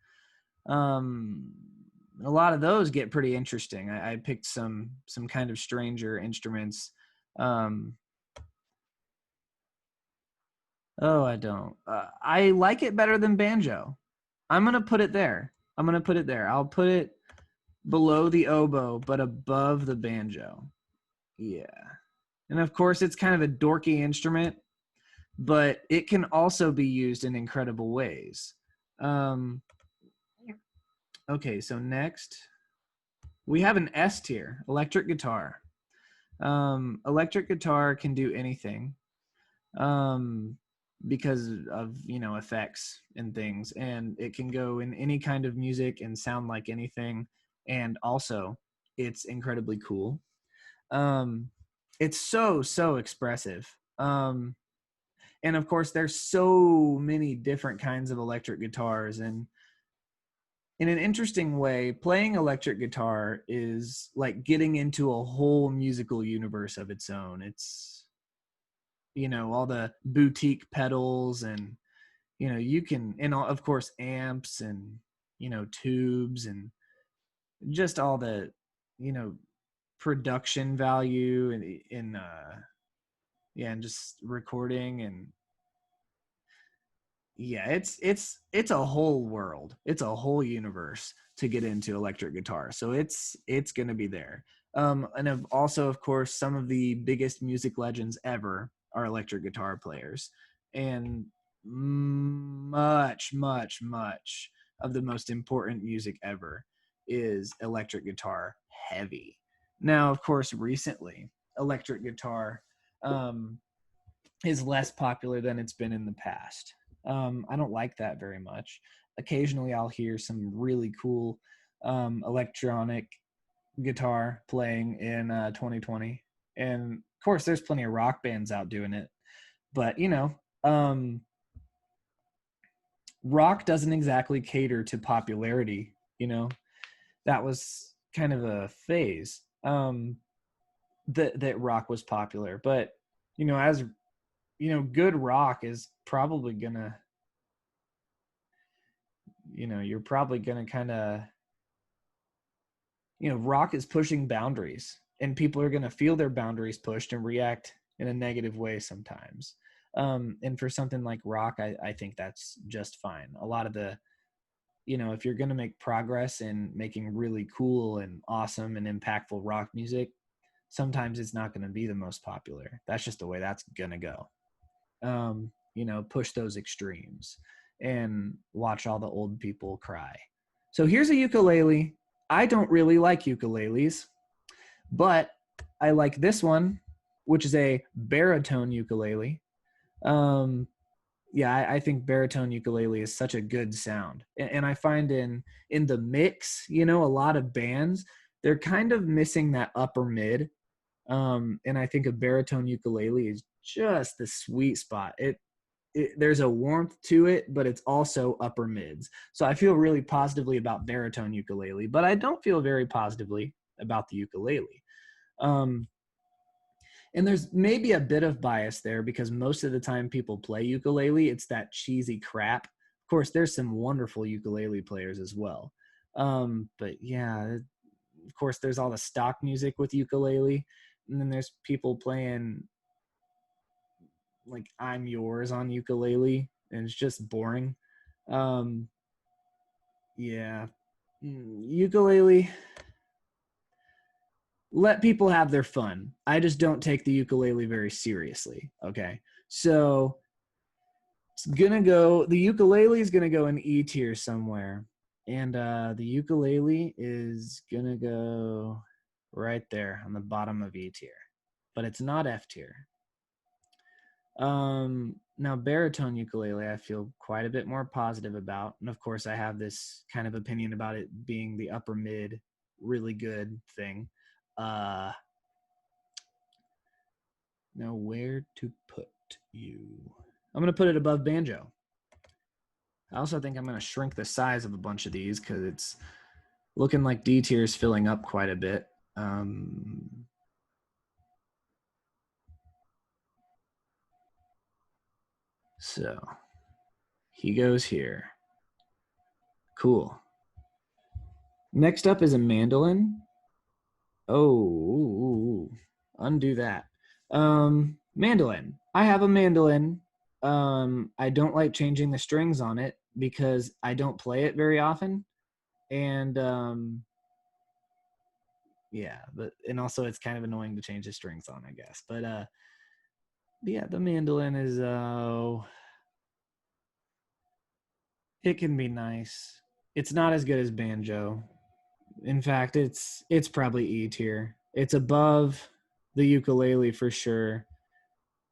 A lot of those get pretty interesting. I picked some kind of stranger instruments. Oh, I don't. I like it better than banjo. I'm gonna put it there. I'll put it below the oboe, but above the banjo. Yeah. And of course, it's kind of a dorky instrument, but it can also be used in incredible ways. Okay, so next we have an S tier, electric guitar. Electric guitar can do anything because of, effects and things, and it can go in any kind of music and sound like anything, and also it's incredibly cool. It's so expressive. And of course there's so many different kinds of electric guitars, and in an interesting way, playing electric guitar is like getting into a whole musical universe of its own. It's, all the boutique pedals, and, you can, and of course amps, and, tubes, and just all the, production value in yeah, and just recording, and yeah, it's a whole world. It's a whole universe to get into electric guitar. So it's going to be there. And also, of course, some of the biggest music legends ever are electric guitar players, and much of the most important music ever is electric guitar heavy. Now, of course, recently electric guitar is less popular than it's been in the past. I don't like that very much. Occasionally, I'll hear some really cool electronic guitar playing in 2020, and of course, there's plenty of rock bands out doing it. But rock doesn't exactly cater to popularity. That was kind of a phase that rock was popular, but as good rock is probably gonna, you're probably gonna kind of, rock is pushing boundaries, and people are gonna feel their boundaries pushed and react in a negative way sometimes. And for something like rock, I think that's just fine. A lot of the, if you're gonna make progress in making really cool and awesome and impactful rock music, sometimes it's not gonna be the most popular. That's just the way that's gonna go. Push those extremes and watch all the old people cry. So here's a ukulele. I don't really like ukuleles, but I like this one, which is a baritone ukulele. Yeah, I think baritone ukulele is such a good sound, and I find in the mix, a lot of bands, they're kind of missing that upper mid. And I think a baritone ukulele is just the sweet spot. There's a warmth to it, but it's also upper mids. So I feel really positively about baritone ukulele, but I don't feel very positively about the ukulele. And there's maybe a bit of bias there because most of the time people play ukulele, it's that cheesy crap. Of course, there's some wonderful ukulele players as well. But yeah, of course, there's all the stock music with ukulele, and then there's people playing like I'm Yours on ukulele, and it's just boring. Um, yeah, ukulele. Let people have their fun. I just don't take the ukulele very seriously. Okay, so it's gonna go. The ukulele is gonna go in E tier somewhere, and the ukulele is gonna go right there on the bottom of E tier, but it's not F tier. Now, baritone ukulele, I feel quite a bit more positive about. And of course, I have this kind of opinion about it being the upper mid, really good thing. Uh, Now, where to put you? I'm going to put it above banjo. I also think I'm going to shrink the size of a bunch of these because it's looking like D tier is filling up quite a bit. So he goes here. Cool. Next up is a mandolin. Oh, undo that. Mandolin. I have a mandolin. I don't like changing the strings on it because I don't play it very often. And yeah, and also it's kind of annoying to change the strings on, I guess. But yeah, the mandolin is it can be nice. It's not as good as banjo. In fact, it's probably E tier. It's above the ukulele for sure.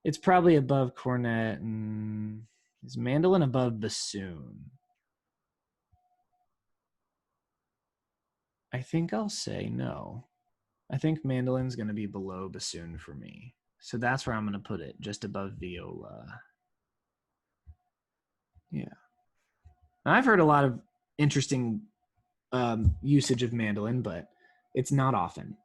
It's probably above cornet, and is mandolin above bassoon? I think I'll say no. I think mandolin's going to be below bassoon for me. So that's where I'm going to put it, just above viola. Yeah. And I've heard a lot of interesting usage of mandolin, but it's not often.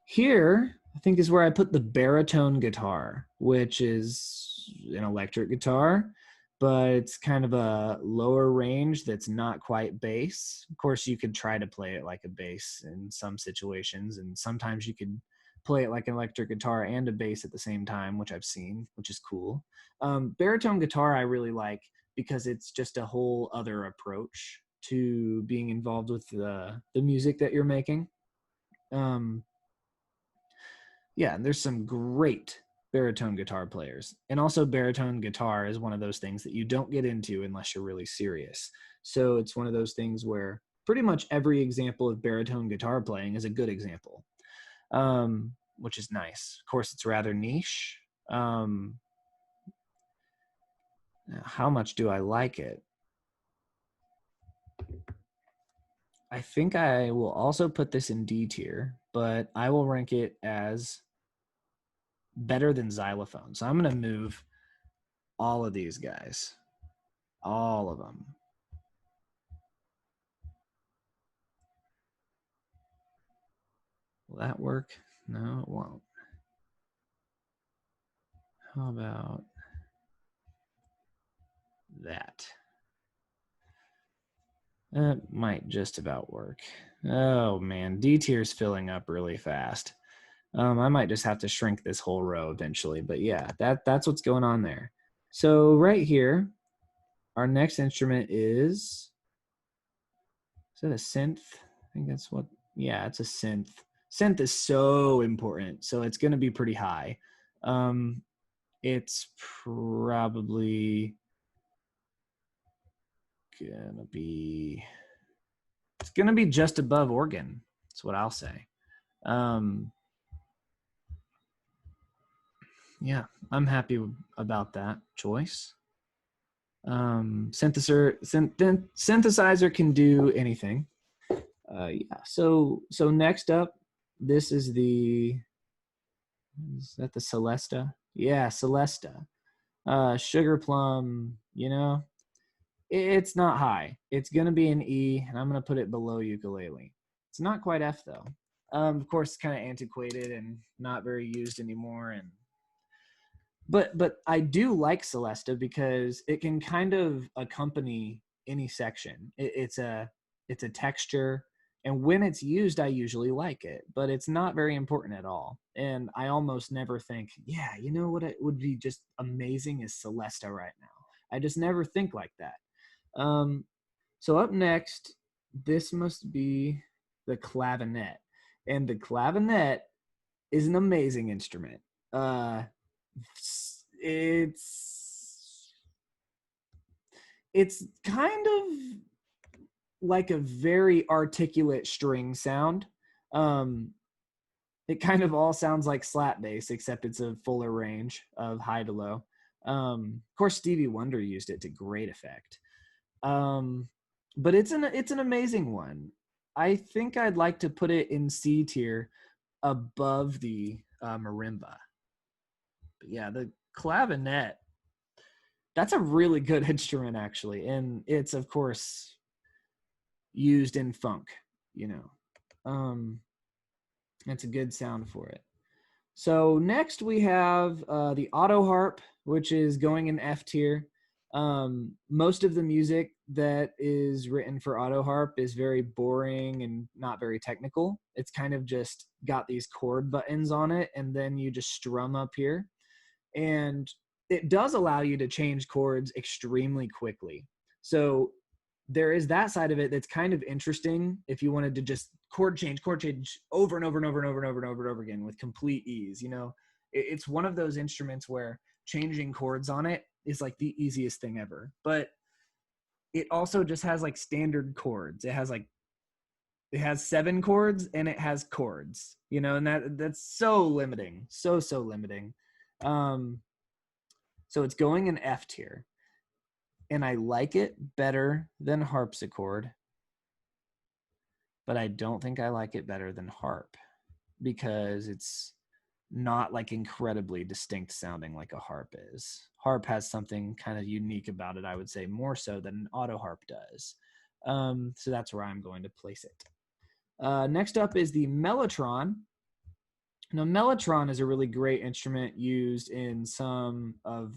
Here, I think is where I put the baritone guitar, which is an electric guitar, but it's kind of a lower range that's not quite bass. Of course, you could try to play it like a bass in some situations, and sometimes you could play it like an electric guitar and a bass at the same time, which I've seen, which is cool. Baritone guitar I really like because it's just a whole other approach to being involved with the music that you're making. Um, yeah, and there's some great baritone guitar players. And also baritone guitar is one of those things that you don't get into unless you're really serious. So it's one of those things where pretty much every example of baritone guitar playing is a good example, which is nice. Of course, it's rather niche. How much do I like it? I think I will also put this in D tier, but I will rank it as better than xylophone. So I'm going to move all of these guys, all of them. Will that work? No, it won't. How about that? That might just about work. Oh man, D tier is filling up really fast. I might just have to shrink this whole row eventually, but yeah, that's what's going on there. So right here, our next instrument is that a synth? I think that's what, yeah, it's a synth. Synth is so important, so it's going to be pretty high. It's probably gonna be, it's gonna be just above organ. That's what I'll say. Yeah, I'm happy about that choice. Synthesizer can do anything. Yeah. So next up, this is that the Celesta? Yeah, Celesta. Sugar Plum. It's not high. It's gonna be an E, and I'm gonna put it below ukulele. It's not quite F though. Of course, it's kind of antiquated and not very used anymore, and but I do like Celesta because it can kind of accompany any section. It's a texture, and when it's used, I usually like it, but it's not very important at all. And I almost never think, yeah, you know what, it would be just amazing is Celesta right now. I just never think like that. So up next, this must be the clavinet, and the clavinet is an amazing instrument. Uh, it's it's kind of like a very articulate string sound. Um, it kind of all sounds like slap bass, except it's a fuller range of high to low. Of course, Stevie Wonder used it to great effect. But it's an amazing one. I think I'd like to put it in C tier above the marimba. But yeah, the clavinet, that's a really good instrument actually, and it's of course used in funk, you know. It's a good sound for it. So next we have the auto harp, which is going in F tier. Most of the music that is written for auto harp is very boring and not very technical. It's kind of just got these chord buttons on it, and then you just strum up here. And it does allow you to change chords extremely quickly. So there is that side of it that's kind of interesting if you wanted to just chord change over and over and over and over and over and over and over again with complete ease. You know, it's one of those instruments where changing chords on it is like the easiest thing ever. But it also just has like standard chords. It has 7 chords and it has chords, you know, and that's so limiting, so limiting. So it's going in F tier, and I like it better than harpsichord, but I don't think I like it better than harp because it's not like incredibly distinct sounding like a harp is. Harp has something kind of unique about it, I would say, more so than an auto harp does. So that's where I'm going to place it. Next up is the mellotron. Now, mellotron is a really great instrument used in some of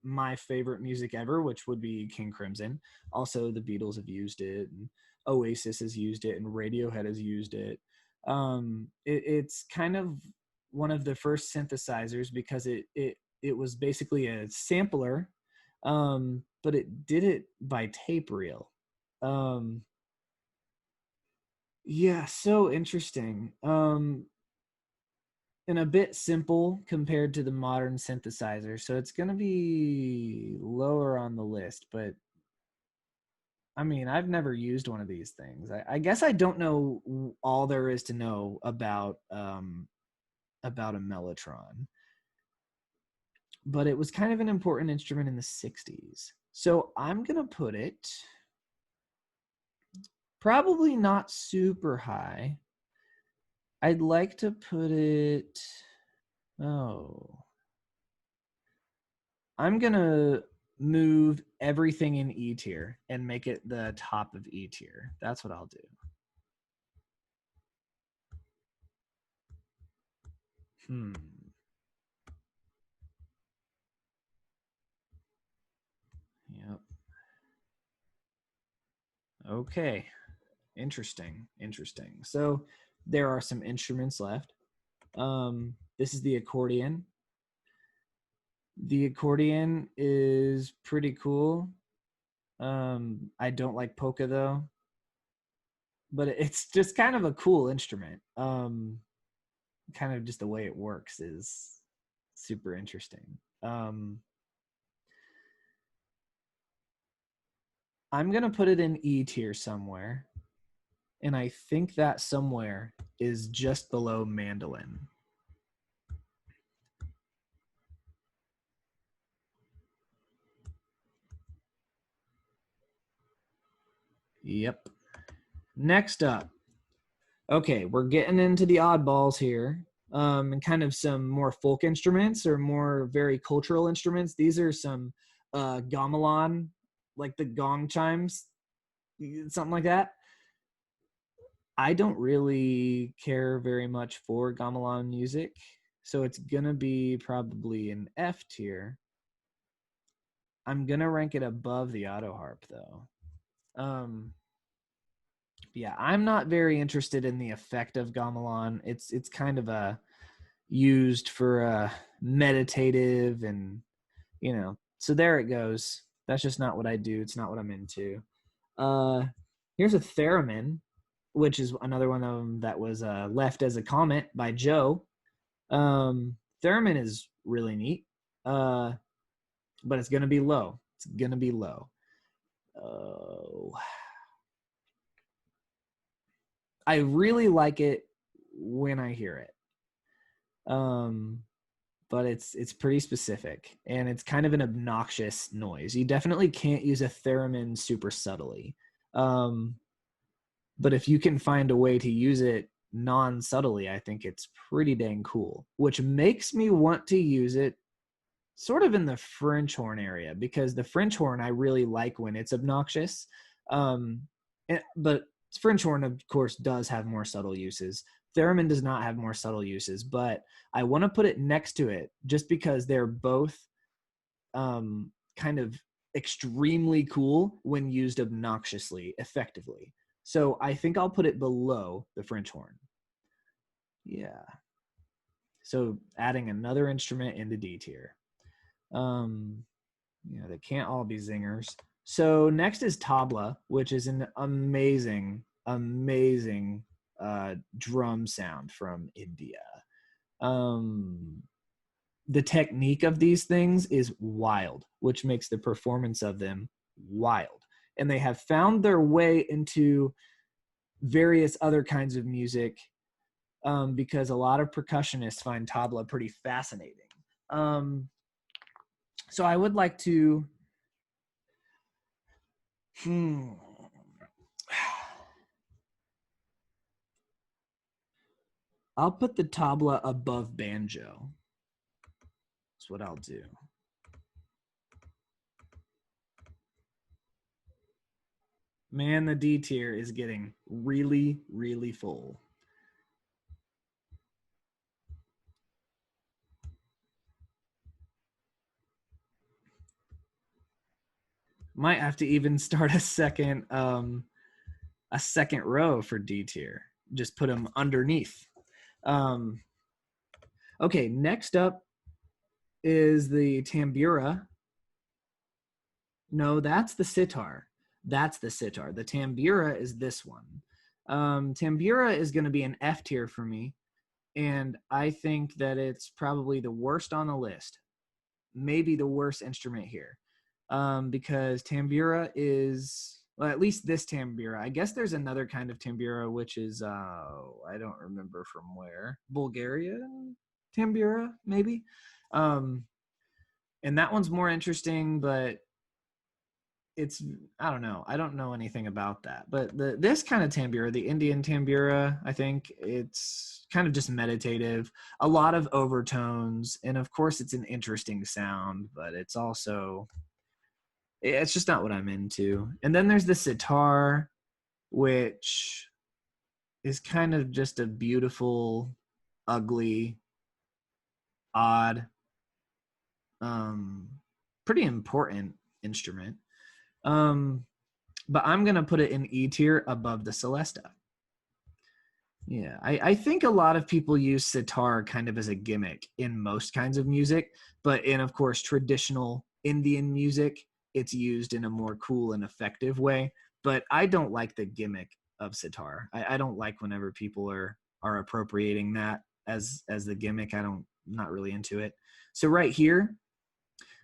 my favorite music ever, which would be King Crimson. Also, the Beatles have used it, and Oasis has used it, and Radiohead has used it. It's kind of one of the first synthesizers because it was basically a sampler, but it did it by tape reel. Yeah, so interesting. And a bit simple compared to the modern synthesizer. So it's going to be lower on the list, but I mean, I've never used one of these things. I guess I don't know all there is to know about a mellotron, but it was kind of an important instrument in the 60s. So I'm going to put it probably not super high. I'd like to put it, I'm going to move everything in E tier and make it the top of E tier. That's what I'll do. Yep. Okay. Interesting. So there are some instruments left. This is the accordion. The accordion is pretty cool. I don't like polka though, but it's just kind of a cool instrument. Kind of just the way it works is super interesting. I'm going to put it in E tier somewhere. And I think that somewhere is just below mandolin. Yep. Next up. Okay, we're getting into the oddballs here. And kind of some more folk instruments or more very cultural instruments. These are some gamelan, like the gong chimes, something like that. I don't really care very much for gamelan music, so it's gonna be probably an F tier. I'm gonna rank it above the auto harp though. Yeah, I'm not very interested in the effect of gamelan. It's kind of a used for meditative and so there it goes. That's just not what I do. It's not what I'm into. Here's a theremin, which is another one of them that was left as a comment by Joe. Theremin is really neat, but it's gonna be low. Oh, I really like it when I hear it. but it's pretty specific, and it's kind of an obnoxious noise. You definitely can't use a theremin super subtly. Um, but if you can find a way to use it non-subtly, I think it's pretty dang cool, which makes me want to use it sort of in the French horn area, because the French horn I really like when it's obnoxious. But French horn, of course, does have more subtle uses. Theremin does not have more subtle uses, but I want to put it next to it just because they're both kind of extremely cool when used obnoxiously, effectively. So I think I'll put it below the French horn. Yeah. So adding another instrument into D tier. They can't all be zingers. So next is tabla, which is an amazing, amazing drum sound from India. The technique of these things is wild, which makes the performance of them wild. And they have found their way into various other kinds of music because a lot of percussionists find tabla pretty fascinating. So I would like to I'll put the tabla above banjo. That's what I'll do. Man, the D tier is getting really, really full. Might have to even start a second row for D tier. Just put them underneath. Okay, next up is the tambura. No, that's the sitar. That's the sitar. The tambura is this one. Tambura is going to be an F tier for me, and I think that it's probably the worst on the list. Maybe the worst instrument here, because tambura is, well, at least this tambura. I guess there's another kind of tambura, which is I don't remember from where. Bulgaria tambura, maybe. And that one's more interesting, but it's, I don't know. I don't know anything about that. But this kind of tambura, the Indian tambura, I think it's kind of just meditative, a lot of overtones, and of course it's an interesting sound, but it's also, it's just not what I'm into. And then there's the sitar, which is kind of just a beautiful, ugly, odd, pretty important instrument. But I'm going to put it in E tier above the Celesta. Yeah, I think a lot of people use sitar kind of as a gimmick in most kinds of music, but in, of course, traditional Indian music, it's used in a more cool and effective way. But I don't like the gimmick of sitar. I don't like whenever people are appropriating that as the gimmick. I'm not really into it. So right here,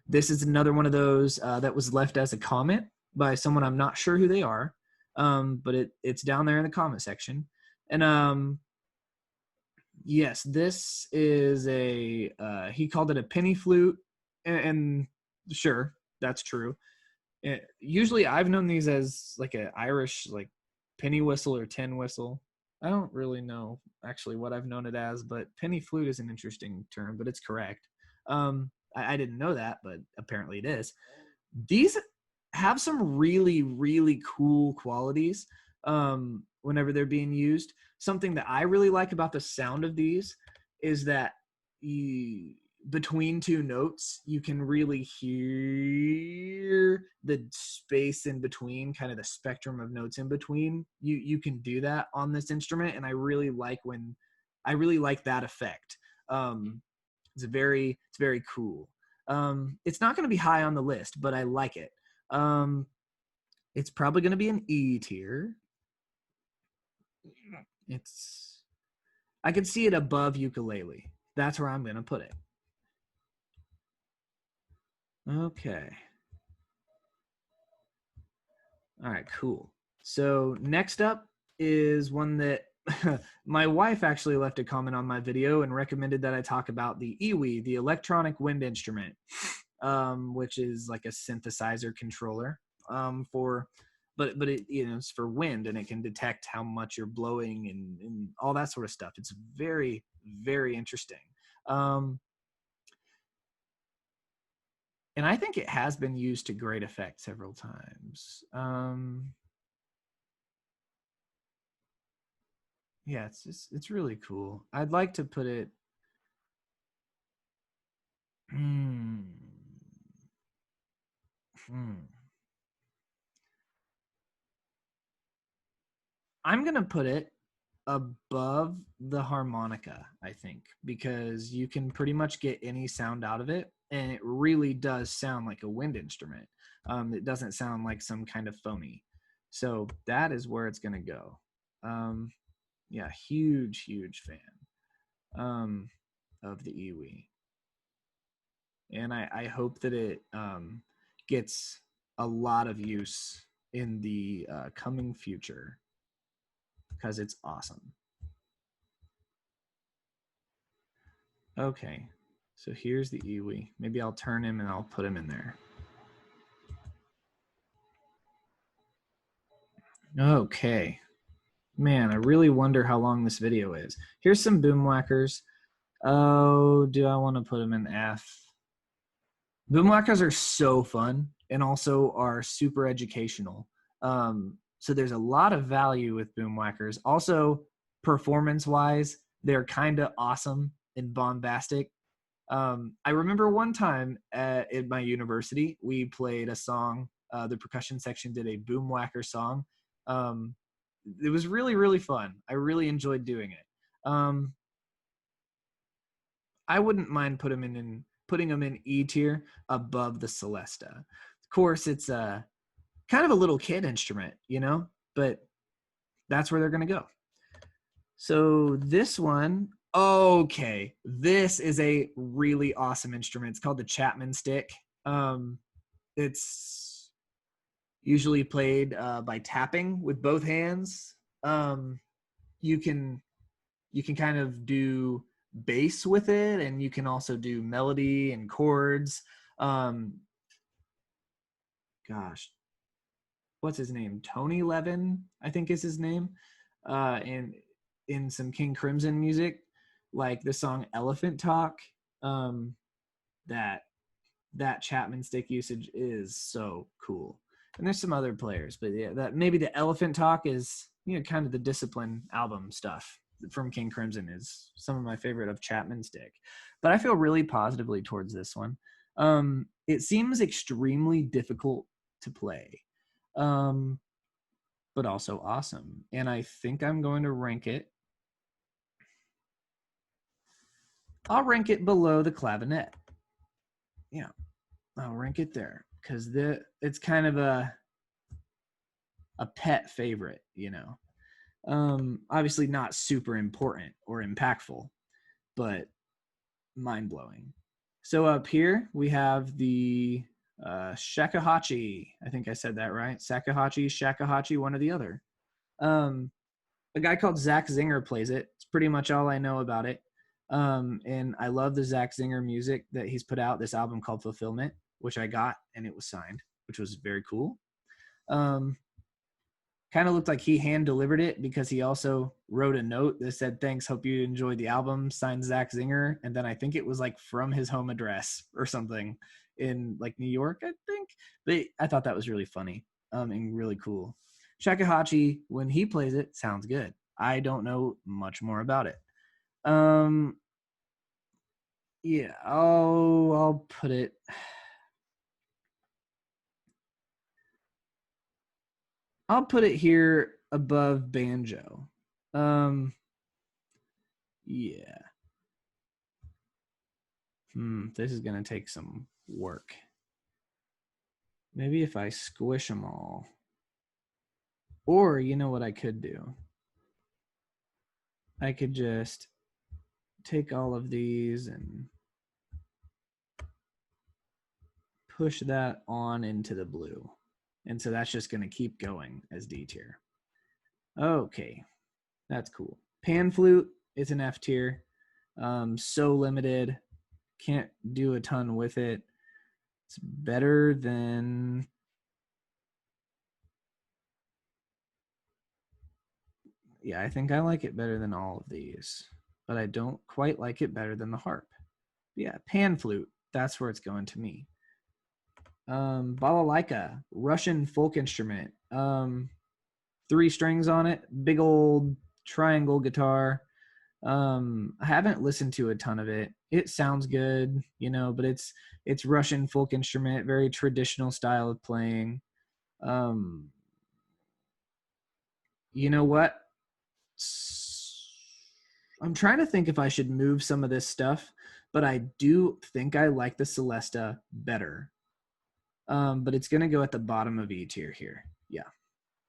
this is another one of those that was left as a comment by someone. I'm not sure who they are, but it's down there in the comment section. And yes, this is a he called it a penny flute, and sure, that's true. Usually I've known these as like an Irish like penny whistle or tin whistle. I don't really know actually what I've known it as, but penny flute is an interesting term, but it's correct. I didn't know that, but apparently it is. These have some really, really cool qualities whenever they're being used. Something that I really like about the sound of these is that between two notes, you can really hear the space in between, kind of the spectrum of notes in between. You can do that on this instrument, and I really like that effect. It's very cool. It's not going to be high on the list, but I like it. It's probably going to be an E tier. I could see it above ukulele. That's where I'm going to put it. Okay. All right, cool. So next up is one that My wife actually left a comment on my video and recommended that I talk about the EWI, the electronic wind instrument, which is like a synthesizer controller for, but it, you know, it's for wind, and it can detect how much you're blowing and all that sort of stuff. It's very, very interesting. Um, and I think it has been used to great effect several times. Yeah, it's really cool. I'd like to put it. Hmm. Hmm. I'm gonna put it above the harmonica, I think, because you can pretty much get any sound out of it, and it really does sound like a wind instrument. It doesn't sound like some kind of foamy. So that is where it's gonna go. Um, yeah, huge, huge fan of the EWI, and I hope that it gets a lot of use in the coming future because it's awesome. Okay, so here's the EWI. Maybe I'll turn him and I'll put him in there. Okay. Man, I really wonder how long this video is. Here's some boom whackers. Oh, do I want to put them in F? Boom whackers are so fun and also are super educational. So there's a lot of value with boom whackers. Also, performance wise, they're kind of awesome and bombastic. I remember one time at my university, we played a song. The percussion section did a boom whacker song. Um, it was really, really fun. I really enjoyed doing it. I wouldn't mind putting them in E tier above the Celesta. Of course, it's a kind of a little kid instrument, you know, but that's where they're going to go. So this one, okay, this is a really awesome instrument. It's called the Chapman stick. It's usually played by tapping with both hands. Um, you can kind of do bass with it, and you can also do melody and chords. Um, gosh, what's his name? Tony Levin, I think is his name. And in some King Crimson music, like the song Elephant Talk, um, that that Chapman stick usage is so cool. And there's some other players, but yeah, that maybe the Elephant Talk is, you know, kind of the Discipline album stuff from King Crimson is some of my favorite of Chapman stick. But I feel really positively towards this one. It seems extremely difficult to play, um, but also awesome. And I think I'm going to rank it. I'll rank it below the clavinet. Yeah, I'll rank it there because it's kind of a pet favorite, you know. Obviously not super important or impactful, but mind blowing. So up here we have the shakuhachi. I think I said that right. Shakuhachi, one or the other. Um, a guy called Zach Zinger plays it. It's pretty much all I know about it. And I love the Zach Zinger music that he's put out. This album called Fulfillment, which I got and it was signed, which was very cool. Um, Kind of looked like he hand delivered it because he also wrote a note that said, "Thanks, hope you enjoyed the album, signed Zach Zinger." And then I think it was like from his home address or something in like New York, I think. But I thought that was really funny and really cool. Shakuhachi, when he plays it, sounds good. I don't know much more about it. Um, yeah, I'll put it. I'll put it here above banjo. Um, yeah. This is gonna take some work. Maybe if I squish them all. Or you know what I could do? I could just take all of these and push that on into the blue. And so that's just gonna keep going as D tier. Okay. That's cool. Pan flute is an F tier. So limited. Can't do a ton with it. It's better than, yeah, I think I like it better than all of these, but I don't quite like it better than the harp. Yeah, pan flute. That's where it's going to me. Balalaika, Russian folk instrument. 3 strings on it, big old triangle guitar. I haven't listened to a ton of it. It sounds good, you know, but it's Russian folk instrument, very traditional style of playing. Um, you know what? I'm trying to think if I should move some of this stuff, but I do think I like the Celesta better. But it's gonna go at the bottom of E tier here. Yeah,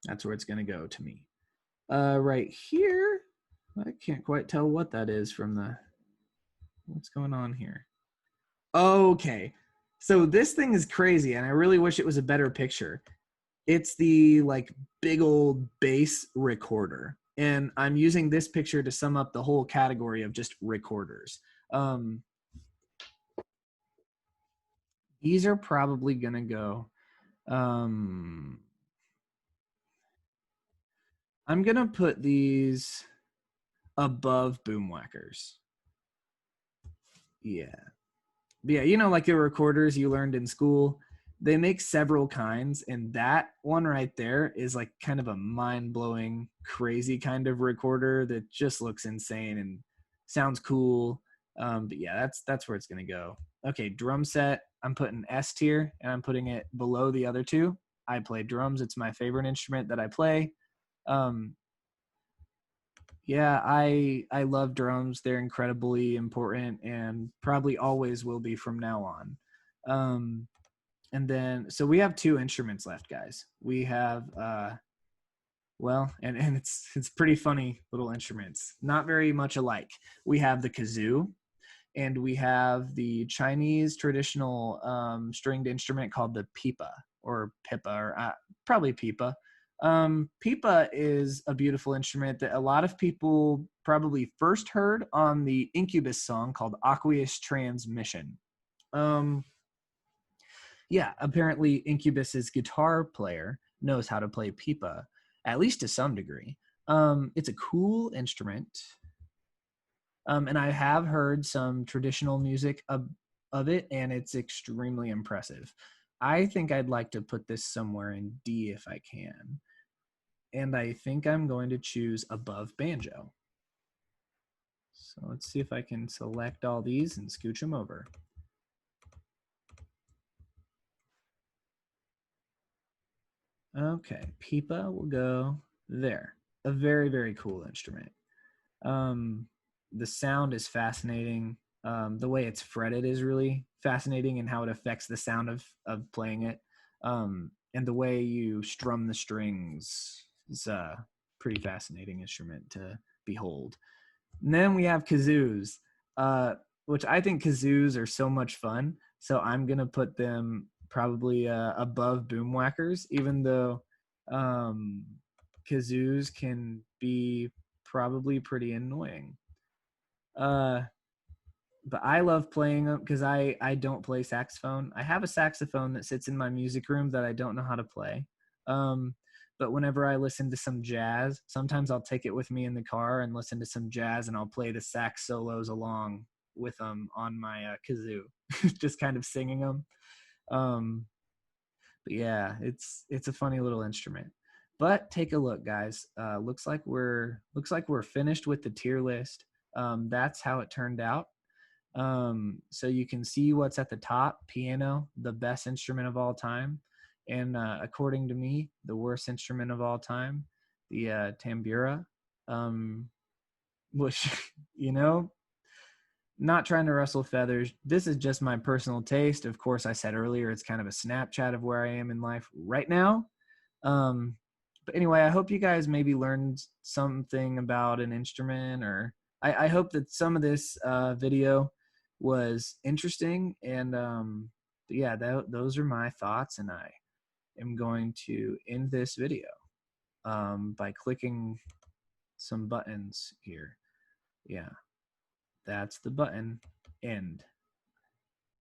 that's where it's gonna go to me. Right here, I can't quite tell what that is from the. What's going on here? Okay, so this thing is crazy, and I really wish it was a better picture. It's the like big old bass recorder, and I'm using this picture to sum up the whole category of just recorders. Um, these are probably gonna go. Um, I'm gonna put these above boom whackers. Yeah, yeah, you know, like the recorders you learned in school, they make several kinds, and that one right there is like kind of a mind-blowing, crazy kind of recorder that just looks insane and sounds cool. But yeah, that's where it's gonna go. Okay, drum set. I'm putting S tier, and I'm putting it below the other two. I play drums. It's my favorite instrument that I play. Um, yeah, I love drums. They're incredibly important and probably always will be from now on. Um, and then so we have 2 instruments left, guys. We have well, and it's pretty funny little instruments, not very much alike. We have the kazoo, and we have the Chinese traditional stringed instrument called the pipa or pipa, or probably pipa. Pipa is a beautiful instrument that a lot of people probably first heard on the Incubus song called Aqueous Transmission. Um, yeah, apparently Incubus's guitar player knows how to play pipa, at least to some degree. It's a cool instrument. And I have heard some traditional music of it, and it's extremely impressive. I think I'd like to put this somewhere in D if I can. And I think I'm going to choose above banjo. So let's see if I can select all these and scooch them over. Okay, pipa will go there. A very, very cool instrument. Um, the sound is fascinating. The way it's fretted is really fascinating, and how it affects the sound of playing it. And the way you strum the strings is a pretty fascinating instrument to behold. And then we have kazoos, uh, which I think kazoos are so much fun. So I'm gonna put them probably above boom whackers, even though um, kazoos can be probably pretty annoying. Uh, but I love playing them because I don't play saxophone. I have a saxophone that sits in my music room that I don't know how to play. Um, but whenever I listen to some jazz, sometimes I'll take it with me in the car and listen to some jazz, and I'll play the sax solos along with them on my kazoo, just kind of singing them. Um, but yeah, it's a funny little instrument. But take a look, guys. Looks like we're finished with the tier list. That's how it turned out. So you can see what's at the top: piano, the best instrument of all time, and according to me, the worst instrument of all time, the tambura, um, which you know, not trying to rustle feathers. This is just my personal taste. Of course, I said earlier it's kind of a Snapchat of where I am in life right now. Um, but anyway, I hope you guys maybe learned something about an instrument, or I hope that some of this video was interesting. And yeah, those are my thoughts, and I am going to end this video by clicking some buttons here. Yeah, that's the button. End.